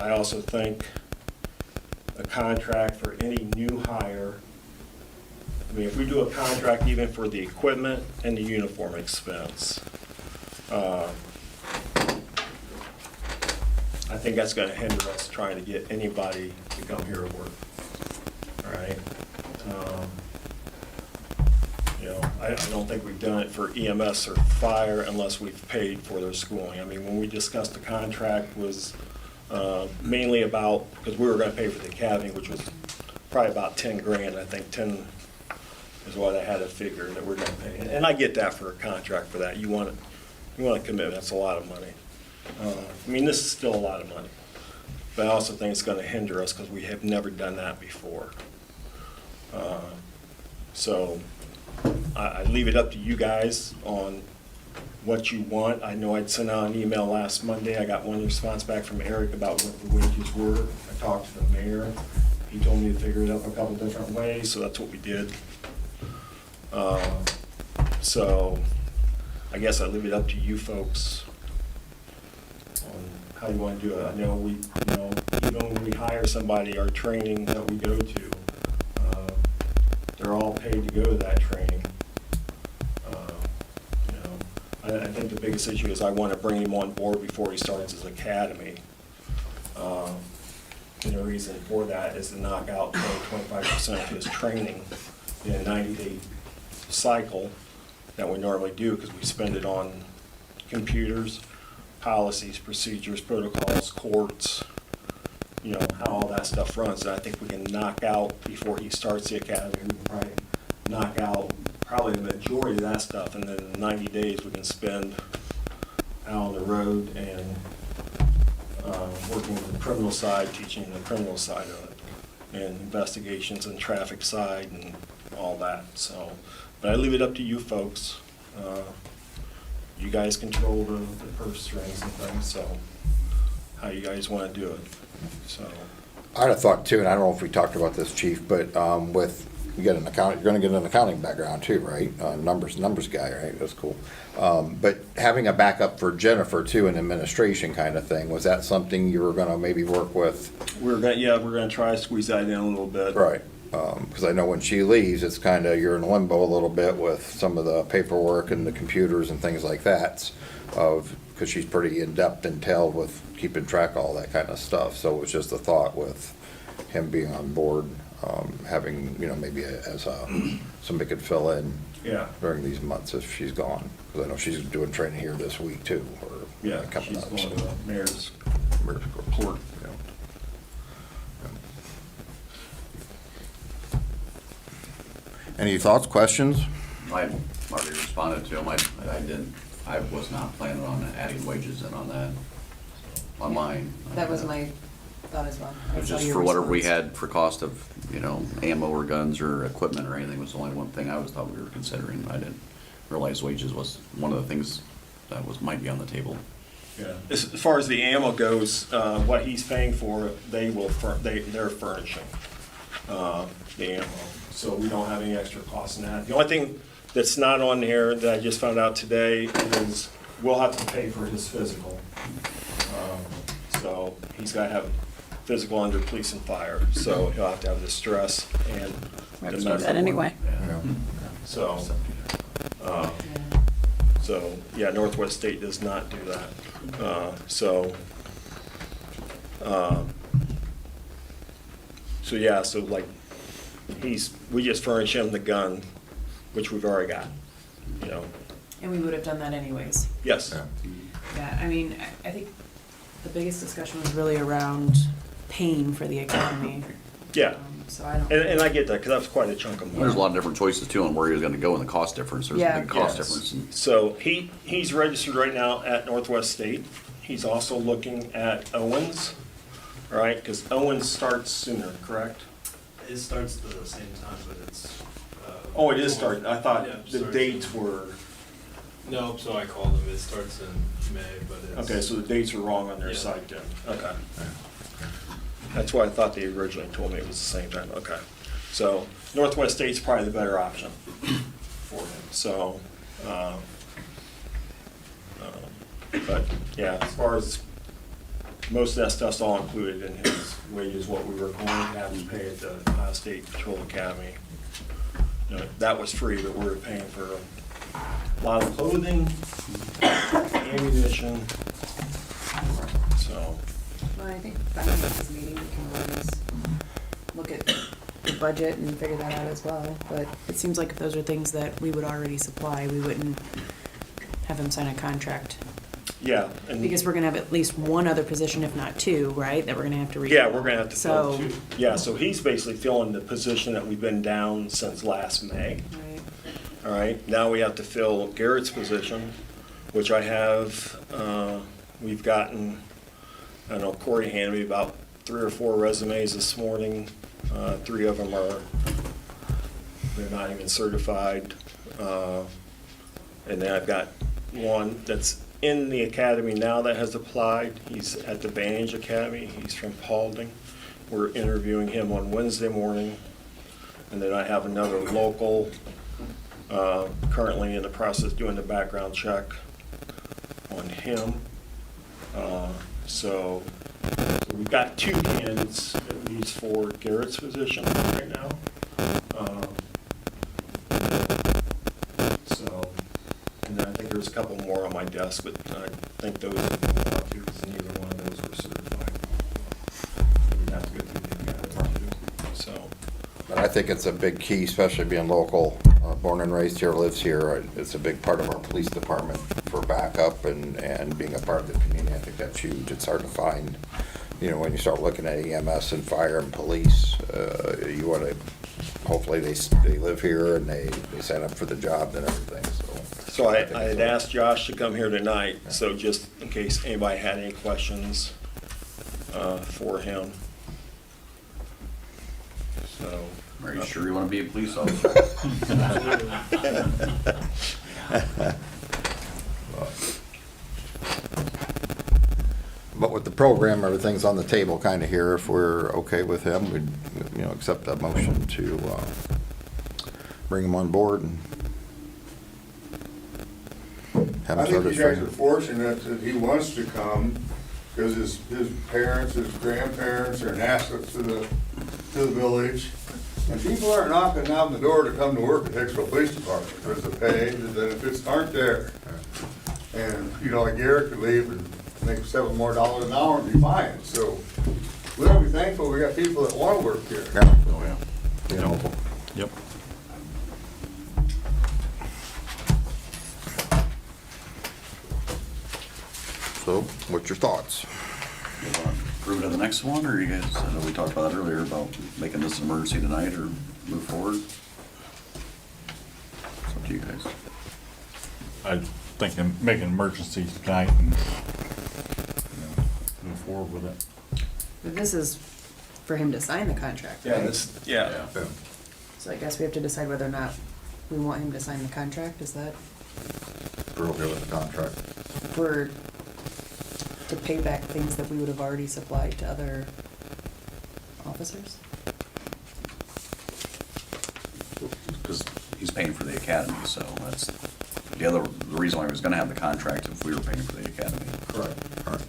I also think a contract for any new hire, I mean, if we do a contract even for the equipment and the uniform expense, I think that's gonna hinder us trying to get anybody to come here to work. money. You know, I don't think we've done it for EMS or fire unless we've paid for their schooling. I mean, when we discussed the contract was mainly about, because we were gonna pay for the academy, which was probably about 10 grand. I think 10 is what I had to figure that we're gonna pay. And I get that for a contract for that. You want a commitment, that's a lot of money. I mean, this is still a lot of money. But I also think it's gonna hinder us because we have never done that before. So I leave it up to you guys on what you want. I know I'd sent out an email last Monday. I got one response back from Eric about what the wages were. I talked to the mayor. He told me to figure it out a couple different ways, so that's what we did. So I guess I leave it up to you folks on how you want to do it. I know even when we hire somebody, our training that we go to, they're all paid to go to that training. I think the biggest issue is I want to bring him on board before he starts his academy. The reason for that is to knock out 20-25% of his training in a 90-day cycle that we normally do, because we spend it on computers, policies, procedures, protocols, courts, how all that stuff runs. And I think we can knock out, before he starts the academy, we can probably knock out probably the majority of that stuff, and then in 90 days we can spend out on the road and working with the criminal side, teaching the criminal side of it, and investigations and traffic side and all that. So, but I leave it up to you folks. You guys control the purse strings and things, so how you guys want to do it. So I had a thought too, and I don't know if we talked about this, Chief, but you get an you're gonna get an accounting background too, right? Numbers guy, right? That's cool. But having a backup for Jennifer too, an administration kind of thing, was that something you were gonna maybe work with? we're gonna try to squeeze that in a little bit. Right, because I know when she leaves, it's kind of, you're in limbo a little bit with some of the paperwork and the computers and things like that, because she's pretty in-depth and detailed with keeping track of all that kind of stuff. So it was just a thought with him being on board, having, maybe somebody could fill in Yeah. during these months if she's gone. Because I know she's doing training here this week too, or Yeah, coming she's up. going so. to the mayor's Mayor's court. Any thoughts, questions? I already responded to him. I was not planning on adding wages in on that, on mine. That was my thought as well. It was just for whatever we had for cost of, ammo or guns or equipment or anything was the only one thing I was thought we were considering. I didn't realize wages was one of the things that might be on the table. Yeah. As far as the ammo goes, what he's paying for, they're furnishing the ammo. So we don't have any extra costs in that. The only thing that's not on here that I just found out today is we'll have to pay for his physical. So he's got to have physical under police and fire. So he'll have to have the stress and We have the to do medical that anyway. one. So, yeah, Northwest State does not do that. So like, we just furnish him the gun, which we've already got, And we would have done that anyways. Yes. Yeah, I mean, I think the biggest discussion was really around paying for the academy. Yeah. So I don't. And I get that, because that was quite a chunk of money. There's a lot of different choices too on where he was gonna go and the cost difference. There's Yeah. a big cost Yes. difference. And So he's registered right now at Northwest State. He's also looking at Owens, all right, because Owens starts sooner, correct? It starts at the same time, but it's. Oh, it is starting. I thought Yeah, the starts- dates were, No, so I called them. It starts in May, but it's. okay, so the dates are wrong on their Yeah. site then. Okay. That's why I thought they originally told me it was the same time. Okay. So Northwest State's probably the better option for him. So, but yeah, as far as most of that stuff's all included in his wages, what we were going to have to pay at the Ohio State Patrol Academy. That was free, but we were paying for a lot of clothing, ammunition, so. Well, I think by the next meeting, we can always look at the budget and figure that out as well. But it seems like if those are things that we would already supply, we wouldn't have him sign a contract. Yeah. And Because we're gonna have at least one other position, if not two, right, that we're gonna have to refill. yeah, we're gonna have to fill So- two. Yeah, so he's basically filling the position that we've been down since last May. Right. All right, now we have to fill Garrett's position, which I have, we've gotten, I don't know, Corey handed me about 3 or 4 resumes this morning. 3 of them they're not even certified. And then I've got one that's in the academy now that has applied. He's at the Vantage Academy. He's from Paulding. We're interviewing him on Wednesday morning. And then I have another local, currently in the process doing the background check on him. So we've got 2 candidates at least for Garrett's position right now. So, and then I think there's a couple more on my desk, but I think those are going up too, because neither one of those were certified. We'd have to go through the academy too, so. But I think it's a big key, especially being local, born and raised here, lives here. It's a big part of our police department for backup and being a part of the community. I think that's huge. It's hard to find, you know, when you start looking at EMS and fire and police, you want to, hopefully they live here and they sign up for the job and everything, so. So I had asked Josh to come here tonight, so just in case anybody had any questions for him. So. Are you sure you want to be a police officer? But with the program, everything's on the table kind of here. If we're okay with him, we'd, you know, accept that motion to bring him on board and have him I start think his you guys are training. fortunate that he wants to come, because his parents, his grandparents are an asset to the village. And people aren't knocking down the door to come to work at Hicksville Police Department. There's the pay, the benefits aren't there. And, you know, like Garrett could leave and make $7 more an hour and be fine. So we ought to be thankful we got people that want to work here. Yeah. Oh, yeah. You know, Yep. so what's your thoughts? You want to approve it of the next one, or you guys, I know we talked about that earlier, about making this an emergency tonight, or move forward? It's up to you guys. I think make an emergency tonight and, you know, move forward with it. But this is for him to sign the contract, Yeah, right? yeah. So I guess we have to decide whether or not we want him to sign the contract, is that We're okay with the contract. for, to pay back things that we would have already supplied to other officers? Because he's paying for the academy, so that's, the reason why he was gonna have the contract if we were paying for the academy. Correct. All right.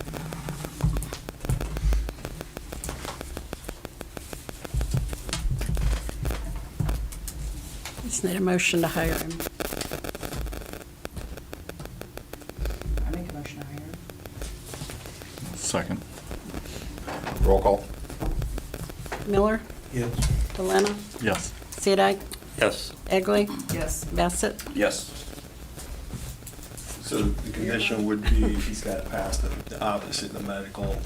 Just need a motion to hire him. I make a motion to hire him. Second. Roll call. Miller, Yes. Delena, Yes. Siedek, Yes. Egley, Yes. Bassett. Yes. So the condition would be, he's got to pass the opposite, the medical.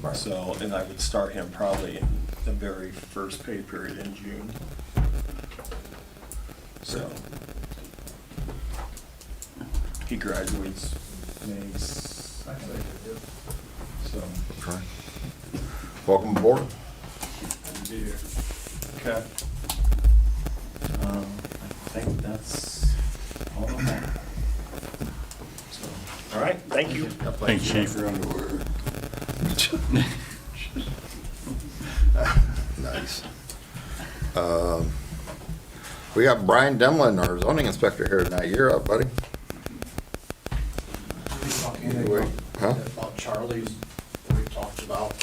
Right. So, and I would start him probably in the very first pay period in June. So. He graduates May 2nd. So. Okay. Welcome aboard. Okay. I think that's all of that. All right, thank you. Thanks, Chief. Nice. We got Brian Demlin, our zoning inspector here tonight. You're up, buddy. Anyway, huh? About Charlie's, that we talked about,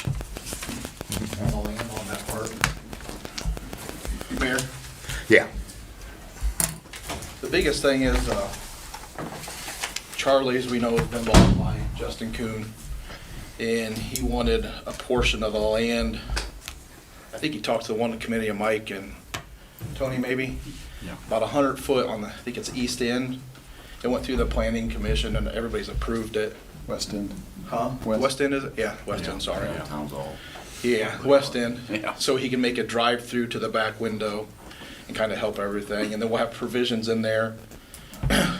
on the land on that part. Mayor, Yeah. the biggest thing is, Charlie's, we know, has been bought by Justin Kuhn, and he wanted a portion of the land I think he talked to the one committee of Mike and Tony maybe, Yeah. about 100 foot on the, I think it's east end. It went through the planning commission and everybody's approved it. West End. Huh? West End is it? Yeah, West End, sorry. Yeah, town's all. Yeah, West End. Yeah. So he can make a drive-through to the back window and kind of help everything. And then we'll have provisions in there.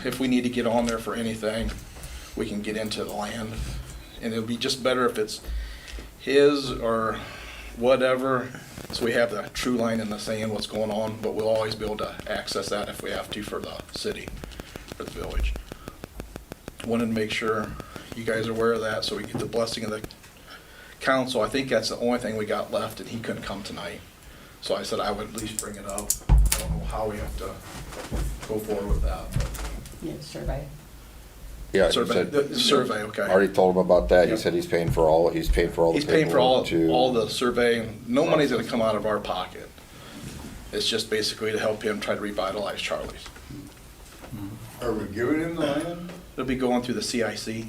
If we need to get on there for anything, we can get into the land. And it'll be just better if it's his or whatever, so we have the true line in the sand, what's going on, but we'll always be able to access that if we have to for the city, for the village. Wanted to make sure you guys are aware of that, so we get the blessing of the council. I think that's the only thing we got left, and he couldn't come tonight. So I said I would at least bring it up. I don't know how we have to go forward with that. but- Yeah, survey. Yeah, you Survey, said- the survey, okay. Already told him about that. He Yep. said he's paying for all the He's paying for paperwork to. all the survey. No money's gonna come out of our pocket. It's just basically to help him try to revitalize Charlie's. Are we giving him the land? It'll be going through the CIC.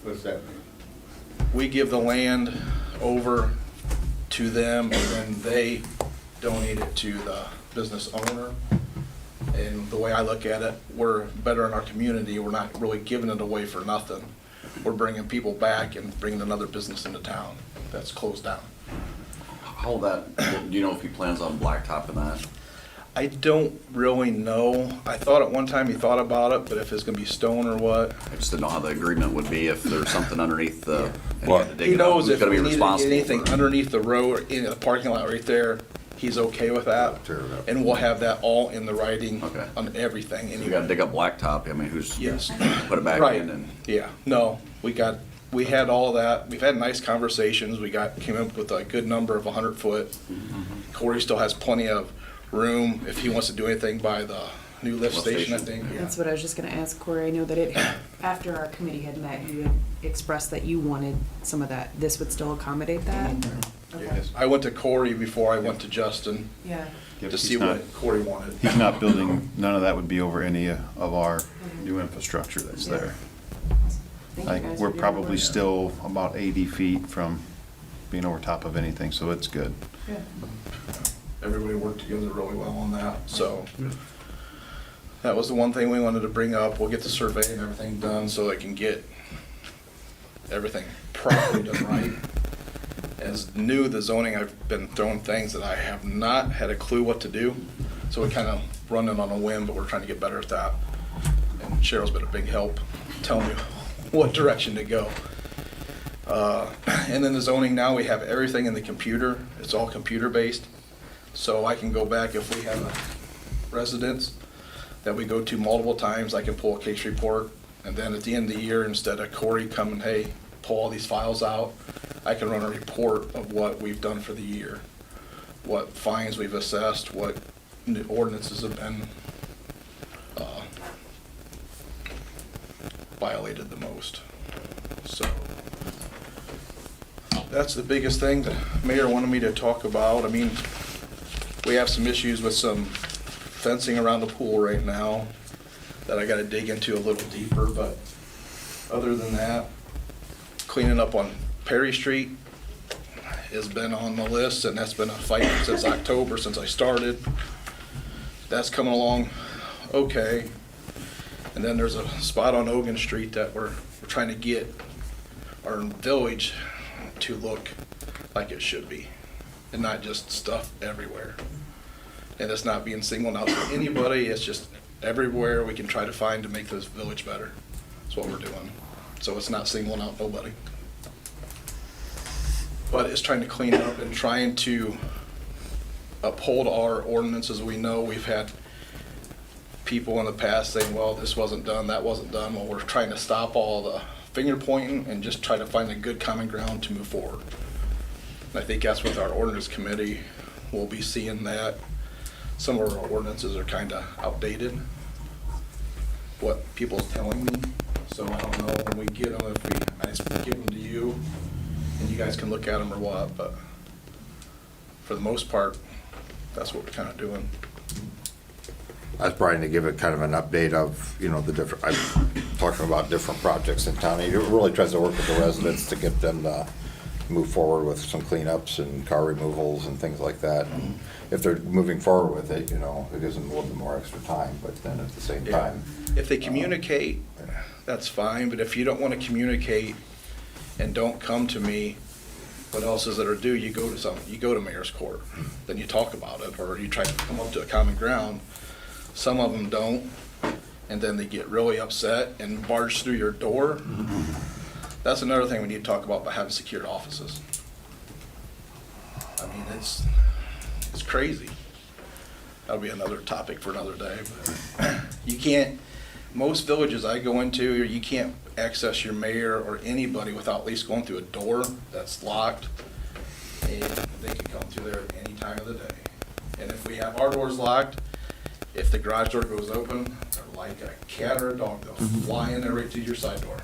What's that mean? We give the land over to them, and then they donate it to the business owner. And the way I look at it, we're better in our community. We're not really giving it away for nothing. We're bringing people back and bringing another business into town that's closed down. How that, do you know if he plans on blacktopping that? I don't really know. I thought at one time he thought about it, but if it's gonna be stone or what. I just didn't know how the agreement would be if there's something underneath the, and you had to dig He it up, knows who's if gonna be we need responsible anything for it? underneath the road or in the parking lot right there, he's okay with that. Tear it up. And we'll have that all in the writing Okay. on everything. You gotta dig up blacktop, I mean, who's, Yes. put it back Right. in and. Yeah, no, we had all of that. We've had nice conversations. Came up with a good number of 100 foot. Corey still has plenty of room if he wants to do anything by the new lift Lift station, I station, think. That's what I was just gonna ask Corey. I know that after our committee had met, you had expressed that you wanted some of that. This would still accommodate that? Okay. Yes. I went to Corey before I went to Justin Yeah. Yep, to he's see not- what Corey wanted. He's not building, none of that would be over any of our new infrastructure that's there. Thank you I guys think for we're doing the probably work. still about 80 feet from being over top of anything, so it's good. Yeah. Everybody worked together really well on that, so. That was the one thing we wanted to bring up. We'll get the survey and everything done so they can get everything properly done right. As new the zoning, I've been throwing things that I have not had a clue what to do. So we're kind of running on a whim, but we're trying to get better at that. And Cheryl's been a big help, telling me what direction to go. And then the zoning now, we have everything in the computer. It's all computer-based. So I can go back if we have a residence that we go to multiple times, I can pull a case report. And then at the end of the year, instead of Corey coming, hey, pull all these files out, I can run a report of what we've done for the year, what fines we've assessed, what new ordinances have been violated the most. So that's the biggest thing the mayor wanted me to talk about. I mean, we have some issues with some fencing around the pool right now that I gotta dig into a little deeper, but other than that, cleaning up on Perry Street has been on the list, and that's been a fight since October, since I started. That's coming along okay. And then there's a spot on Ogan Street that we're trying to get our village to look like it should be, and not just stuff everywhere. And it's not being singled out to anybody, it's just everywhere we can try to find to make this village better. That's what we're doing. So it's not singling out nobody. But it's trying to clean up and trying to uphold our ordinances. We know we've had people in the past saying, well, this wasn't done, that wasn't done. Well, we're trying to stop all the finger pointing and just try to find a good common ground to move forward. And I think that's with our ordinance committee, we'll be seeing that. Some of our ordinances are kind of outdated, what people's telling me. So I don't know when we get them, if I just give them to you and you guys can look at them or what, but for the most part, that's what we're kind of doing. I was trying to give it kind of an update of, the different, I'm talking about different projects in town. He really tries to work with the residents to get them to move forward with some cleanups and car removals and things like that. And if they're moving forward with it, you know, it gives them a little bit more extra time, but then at the same Yeah. time. If they communicate, that's fine, but if you don't want to communicate and don't come to me, what else is there to do? You go to mayor's court, then you talk about it, or you try to come up to a common ground. Some of them don't, and then they get really upset and barge through your door. That's another thing we need to talk about by having secured offices. I mean, it's crazy. That'll be another topic for another day, but you can't, most villages I go into, you can't access your mayor or anybody without at least going through a door that's locked. And they can come through there at any time of the day. And if we have our doors locked, if the garage door goes open, they're like a cat or a dog, they'll fly in there right to your side door.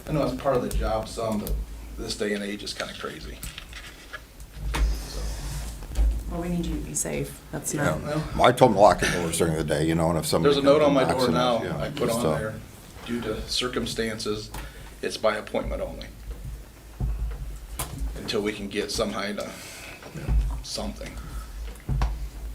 I know it's part of the job some, but this day and age is kind of crazy. Well, we need you to be safe. That's Yeah. not. Well, I told them to lock the doors during the day, you know, and if somebody. there's a note on my knocks door them off, now, yeah, I put just, on there, due to circumstances, it's by appointment only. Until we can get some kind of, something.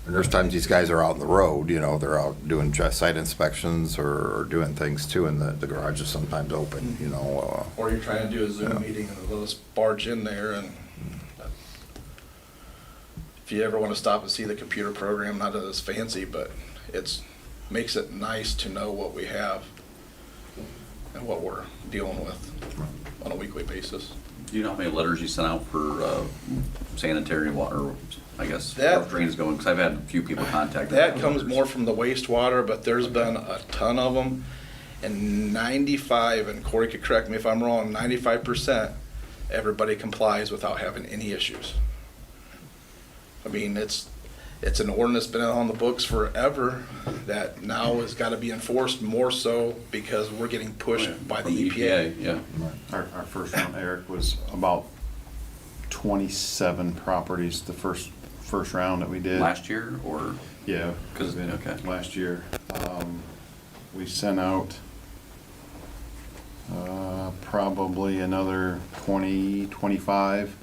And there's times these guys are out on the road, you know, they're out doing site inspections or doing things too, and the garage is sometimes open, you know. Or you're trying to do a Zoom Yeah. meeting and they'll just barge in there and if you ever want to stop and see the computer program, not that it's fancy, but makes it nice to know what we have and what we're dealing with on a weekly basis. Do you know how many letters you sent out for sanitary water, I guess, That- where drains going? Because I've had a few people contact me. That about comes letters. more from the wastewater, but there's been a ton of them. And 95, and Corey could correct me if I'm wrong, 95%, everybody complies without having any issues. I mean, it's an ordinance been on the books forever that now has got to be enforced more so because we're getting pushed by the From EPA. Yeah. Our first one, Eric, was about 27 properties, the first round that we did. Last year or? Yeah. 'Cause- okay. Last year. We sent out probably another 20, 25.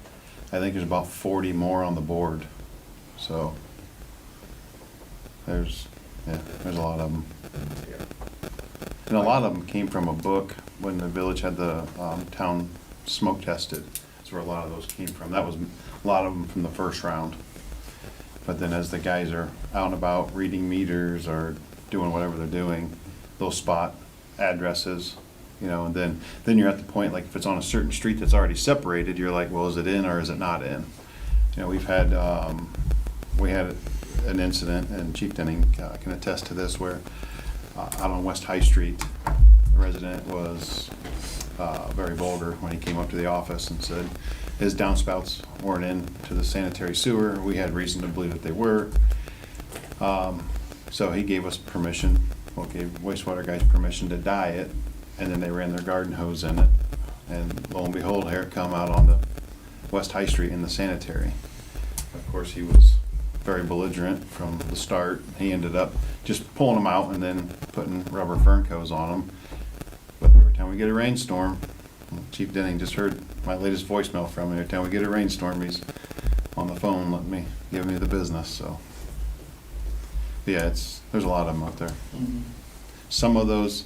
I think there's about 40 more on the board. So there's a lot of them. And a lot of them came from a book when the village had the town smoke tested. That's where a lot of those came from. That was a lot of them from the first round. But then as the guys are out and about reading meters or doing whatever they're doing, they'll spot addresses, you know, and then you're at the point, like if it's on a certain street that's already separated, you're like, well, is it in or is it not in? You know, we had an incident, and Chief Denning can attest to this, where out on West High Street, the resident was very vulgar when he came up to the office and said his downspouts weren't into the sanitary sewer. We had reason to believe that they were. So he gave us permission, gave wastewater guys permission to dye it, and then they ran their garden hose in it. And lo and behold, here it come out on the West High Street in the sanitary. Of course, he was very belligerent from the start. He ended up just pulling them out and then putting rubber fern coats on them. But every time we get a rainstorm, Chief Denning just heard my latest voicemail from him. Every time we get a rainstorm, he's on the phone giving me the business. So yeah, there's a lot of them out there. Mhm. Some of those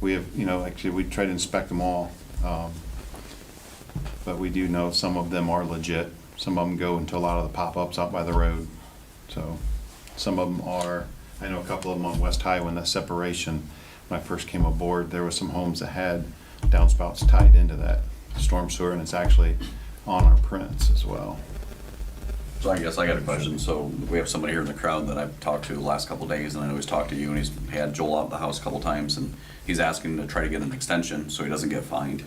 we have, actually we try to inspect them all. But we do know some of them are legit. Some of them go into a lot of the pop-ups out by the road. So some of them are, I know a couple of them on West High when that separation, when I first came aboard, there were some homes that had downspouts tied into that storm sewer, and it's actually on our prints as well. So I guess I got a question. So we have somebody here in the crowd that I've talked to the last couple of days, and I know he's talked to you, and he's had Joel out of the house a couple times, and he's asking to try to get an extension so he doesn't get fined.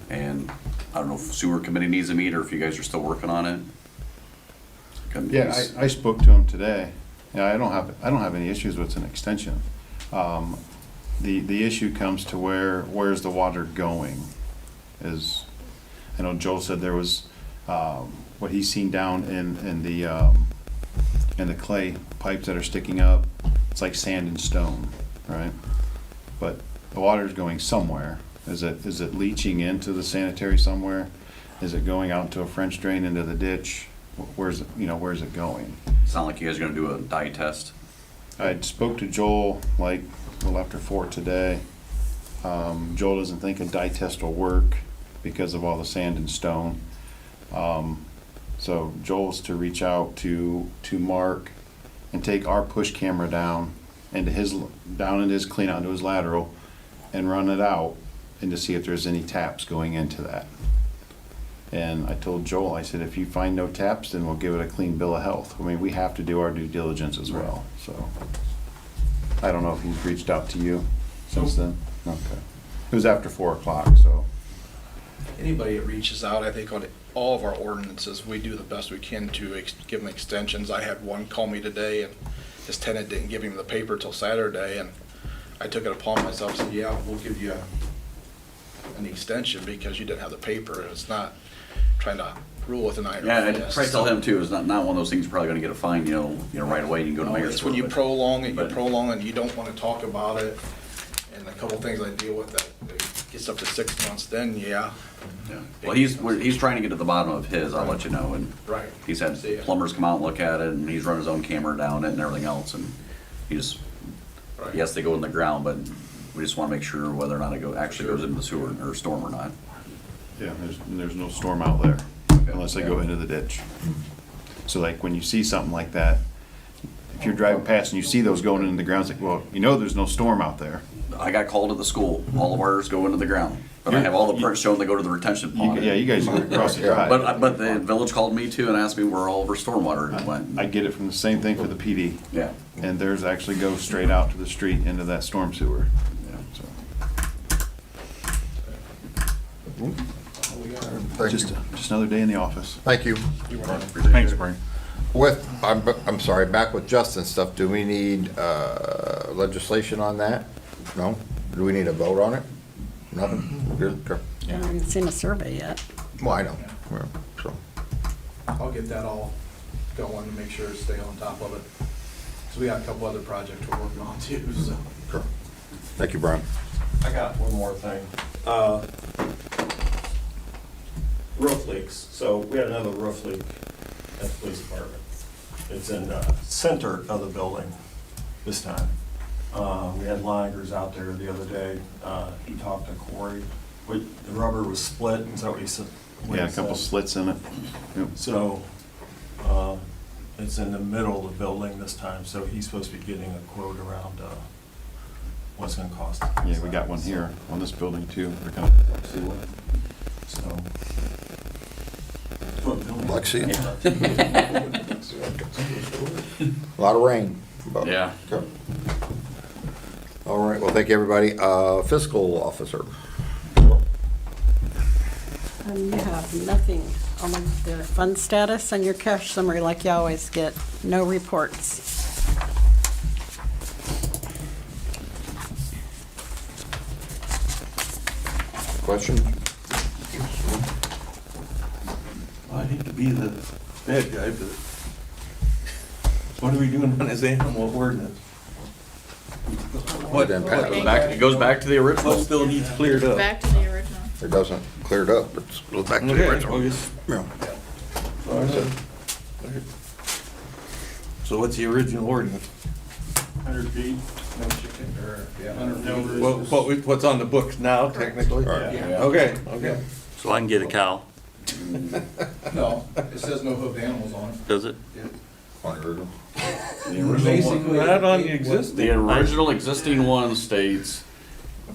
And I don't know if sewer committee needs to meet or if you guys are still working on it. Yeah, I spoke to him today. Yeah, I don't have any issues with an extension. The issue comes to where's the water going? I know Joel said there was what he's seen down in the clay pipes that are sticking up. It's like sand and stone, right? But the water's going somewhere. Is it leaching into the sanitary somewhere? Is it going out to a French drain into the ditch? Where's it going? Sound like you guys are gonna do a dye test? I spoke to Joel like a little after 4 today. Joel doesn't think a dye test will work because of all the sand and stone. So Joel's to reach out to Mark and take our push camera down into his clean out into his lateral and run it out and to see if there's any taps going into that. And I told Joel, I said, if you find no taps, then we'll give it a clean bill of health. I mean, we have to do our due diligence as well, so. I don't know if he's reached out to you since then? Okay. It was after 4 o'clock, so. Anybody that reaches out, I think on all of our ordinances, we do the best we can to give them extensions. I had one call me today, and his tenant didn't give him the paper till Saturday, and I took it upon myself and said, yeah, we'll give you an extension because you didn't have the paper. It's not trying to rule with an iron Yeah, I'd fist. probably tell him too, it's not one of those things you're probably gonna get a fine, right away, you can go to mayor's It's when court, you but- prolong it, but- you don't want to talk about it. And a couple things I deal with that it gets up to 6 months, then yeah. Yeah. Well, he's trying to get to the bottom of his, I'll let you know, and Right. he's had See ya. plumbers come out and look at it, and he's run his own camera down it and everything else, and yes, they go in the ground, but we just wanna make sure whether or not it actually goes into the sewer or storm or not. Yeah, there's no storm out there unless they go into the ditch. So like when you see something like that, if you're driving past and you see those going into the ground, it's like, well, there's no storm out there. I got called at the school, all of ours go into the ground, but I have all the prints showing they go to the retention pond. Yeah, you guys go across the drive. But the village called me too and asked me where all of our stormwater went. I get it from the same thing for the PD. Yeah. And theirs actually goes straight out to the street into that storm sewer. Thank Just you. another day in the office. Thank you. Thanks, Brian. I'm sorry, back with Justin stuff, do we need legislation on that? No? Do we need a vote on it? Nothing? Good, okay. I haven't even seen a survey yet. Well, I know, yeah, so. I'll get that all going to make sure to stay on top of it. So we got a couple other projects we're working on too, so. Sure. Thank you, Brian. I got one more thing. Roof leaks. So we had another roof leak at the police department. It's in the center of the building this time. We had liners out there the other day. He talked to Corey. The rubber was split, is that what he said? Yeah, a couple slits in it. Yep. So, it's in the middle of the building this time, so he's supposed to be getting a quote around, what's it gonna cost. Yeah, we got one here on this building too. We're gonna see what. So. Lexi? A lot of rain. but- Yeah. Okay. All right, well, thank you, everybody. Fiscal officer. You have nothing on the fund status and your cash summary like you always get. No reports. Question? I hate to be the bad guy, but what are we doing on this animal ordinance? What, it goes back to the original. What still needs cleared up? Back to the original. It doesn't clear it up, it goes back to the Okay, original. well, yes. Yeah. All right. So what's the original ordinance? 100 feet, no chicken, or, yeah. What's on the books now, technically? Right. Yeah. Okay, okay. So I can get a cow, No, it says no hoofed animals on it. does it? Unheard The original one- Not on the existing. The original existing one states,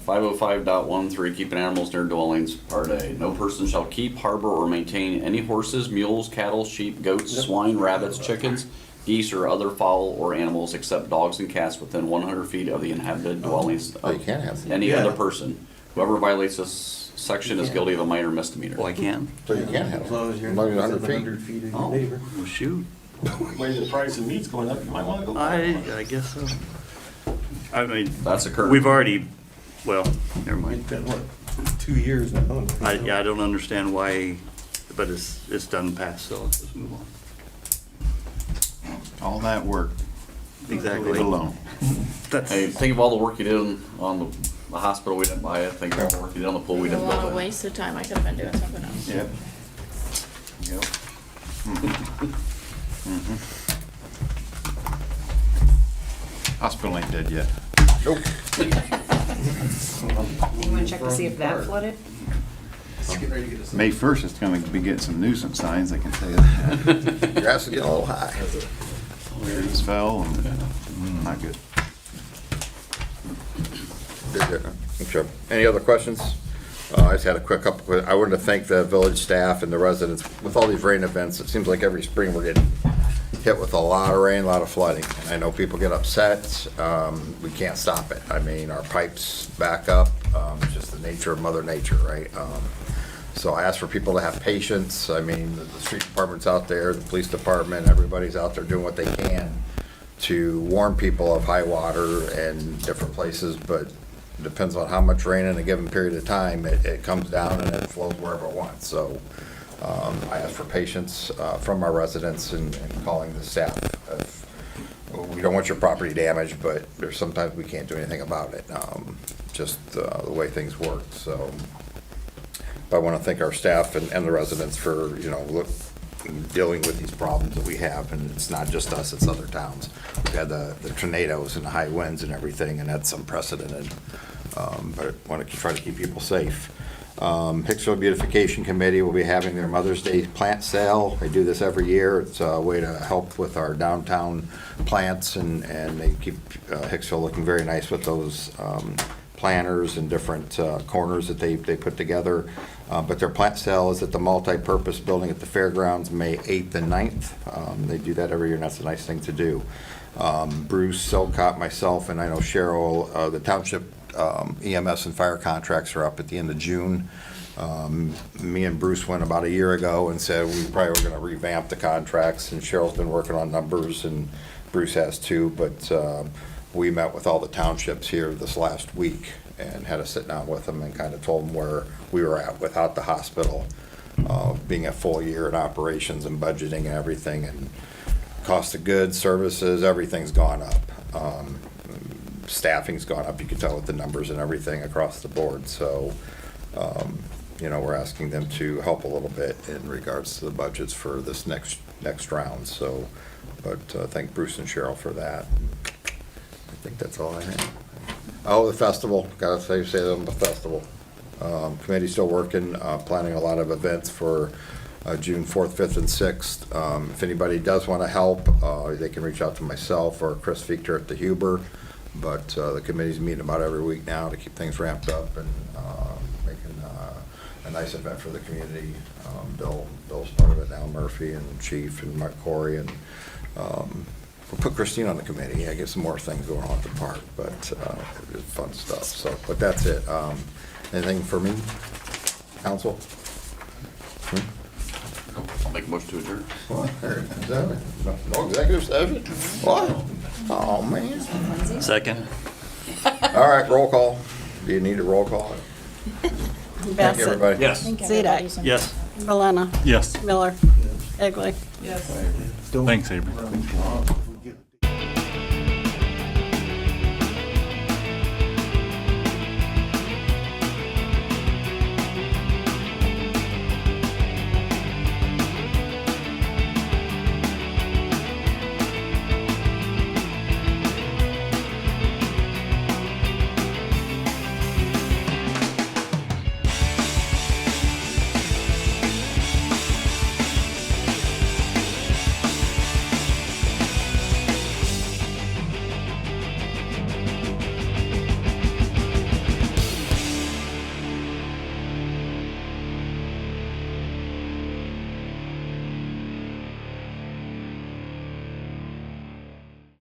505.13, keeping animals near dwellings, part A. No person shall keep, harbor, or maintain any horses, mules, cattle, sheep, goats, swine, rabbits, chickens, geese, or other fowl or animals except dogs and cats within 100 feet of the inhabited dwellings Oh, you of can't have them. any Yeah. other person. Whoever violates this section is guilty of a minor misdemeanor. Well, I can. So you can't have As long as them. you're As long as within 100 feet. 100 feet of your Oh, neighbor. well, shoot. Way the price of meat's going up, you might wanna go. I guess so. I mean, That's a current. we've already, well, never mind. It's been, what, 2 years now? I don't understand why, but it's done past, so let's just move on. All that work. Exactly. Leave it alone. Hey, think of all the work you did on the hospital, we didn't buy it. Think of all the work you did on the pool, we A didn't lot build of it. wasted time. I could have been doing something else. Yeah. Yep. Mhm. Hospital ain't dead yet. Nope. You wanna check to see if that flooded? May 1st, it's gonna be getting some nuisance signs, I can tell you that. Grass is getting a little high. Trees fell and not good. Okay. Any other questions? I just had a quick couple, I wanted to thank the village staff and the residents. With all these rain events, it seems like every spring we're getting hit with a lot of rain, a lot of flooding. And I know people get upset. We can't stop it. I mean, our pipes back up. It's just the nature of Mother Nature, right? So I ask for people to have patience. I mean, the street department's out there, the police department, everybody's out there doing what they can to warn people of high water and different places, but it depends on how much rain in a given period of time, it comes down and it flows wherever it wants. So I ask for patience from our residents and calling the staff. We don't want your property damaged, but there's sometimes we can't do anything about it, just the way things work. So I want to thank our staff and the residents for, dealing with these problems that we have, and it's not just us, it's other towns. We've had the tornadoes and the high winds and everything, and that's unprecedented. But I want to try to keep people safe. Hicksville Beautification Committee will be having their Mother's Day plant sale. They do this every year. It's a way to help with our downtown plants, and they keep Hicksville looking very nice with those planters and different corners that they put together. But their plant sale is at the multi-purpose building at the fairgrounds, May 8th and 9th. They do that every year, and that's a nice thing to do. Bruce, Silcott, myself, and I know Cheryl, the township EMS and fire contracts are up at the end of June. Me and Bruce went about a year ago and said we probably were going to revamp the contracts, and Cheryl's been working on numbers, and Bruce has too, but we met with all the townships here this last week and had a sit down with them and kind of told them where we were at without the hospital being a full year in operations and budgeting and everything, and cost of goods, services, everything's gone up. Staffing's gone up, you can tell with the numbers and everything across the board. So, we're asking them to help a little bit in regards to the budgets for this next round. So, but thank Bruce and Cheryl for that. I think that's all I have. Oh, the festival, gotta say that on the festival. Committee's still working, planning a lot of events for June 4th, 5th, and 6th. If anybody does want to help, they can reach out to myself or Chris Fichter at the Huber. But the committee's meeting about every week now to keep things ramped up and making a nice event for the community. Bill's part of it now, Murphy and Chief and Mark Corey, and we'll put Christine on the committee. I get some more things going on at the park, but it's fun stuff. So, but that's it. Anything for me, council? I'll make a motion to adjourn. What? No executive session? What? Oh, man. Second. All right, roll call. Do you need a roll call? Thank you, Bassett. everybody. Yes. Zedek. Yes. Valena. Yes. Miller. Egley. Yes. Thanks, Avery.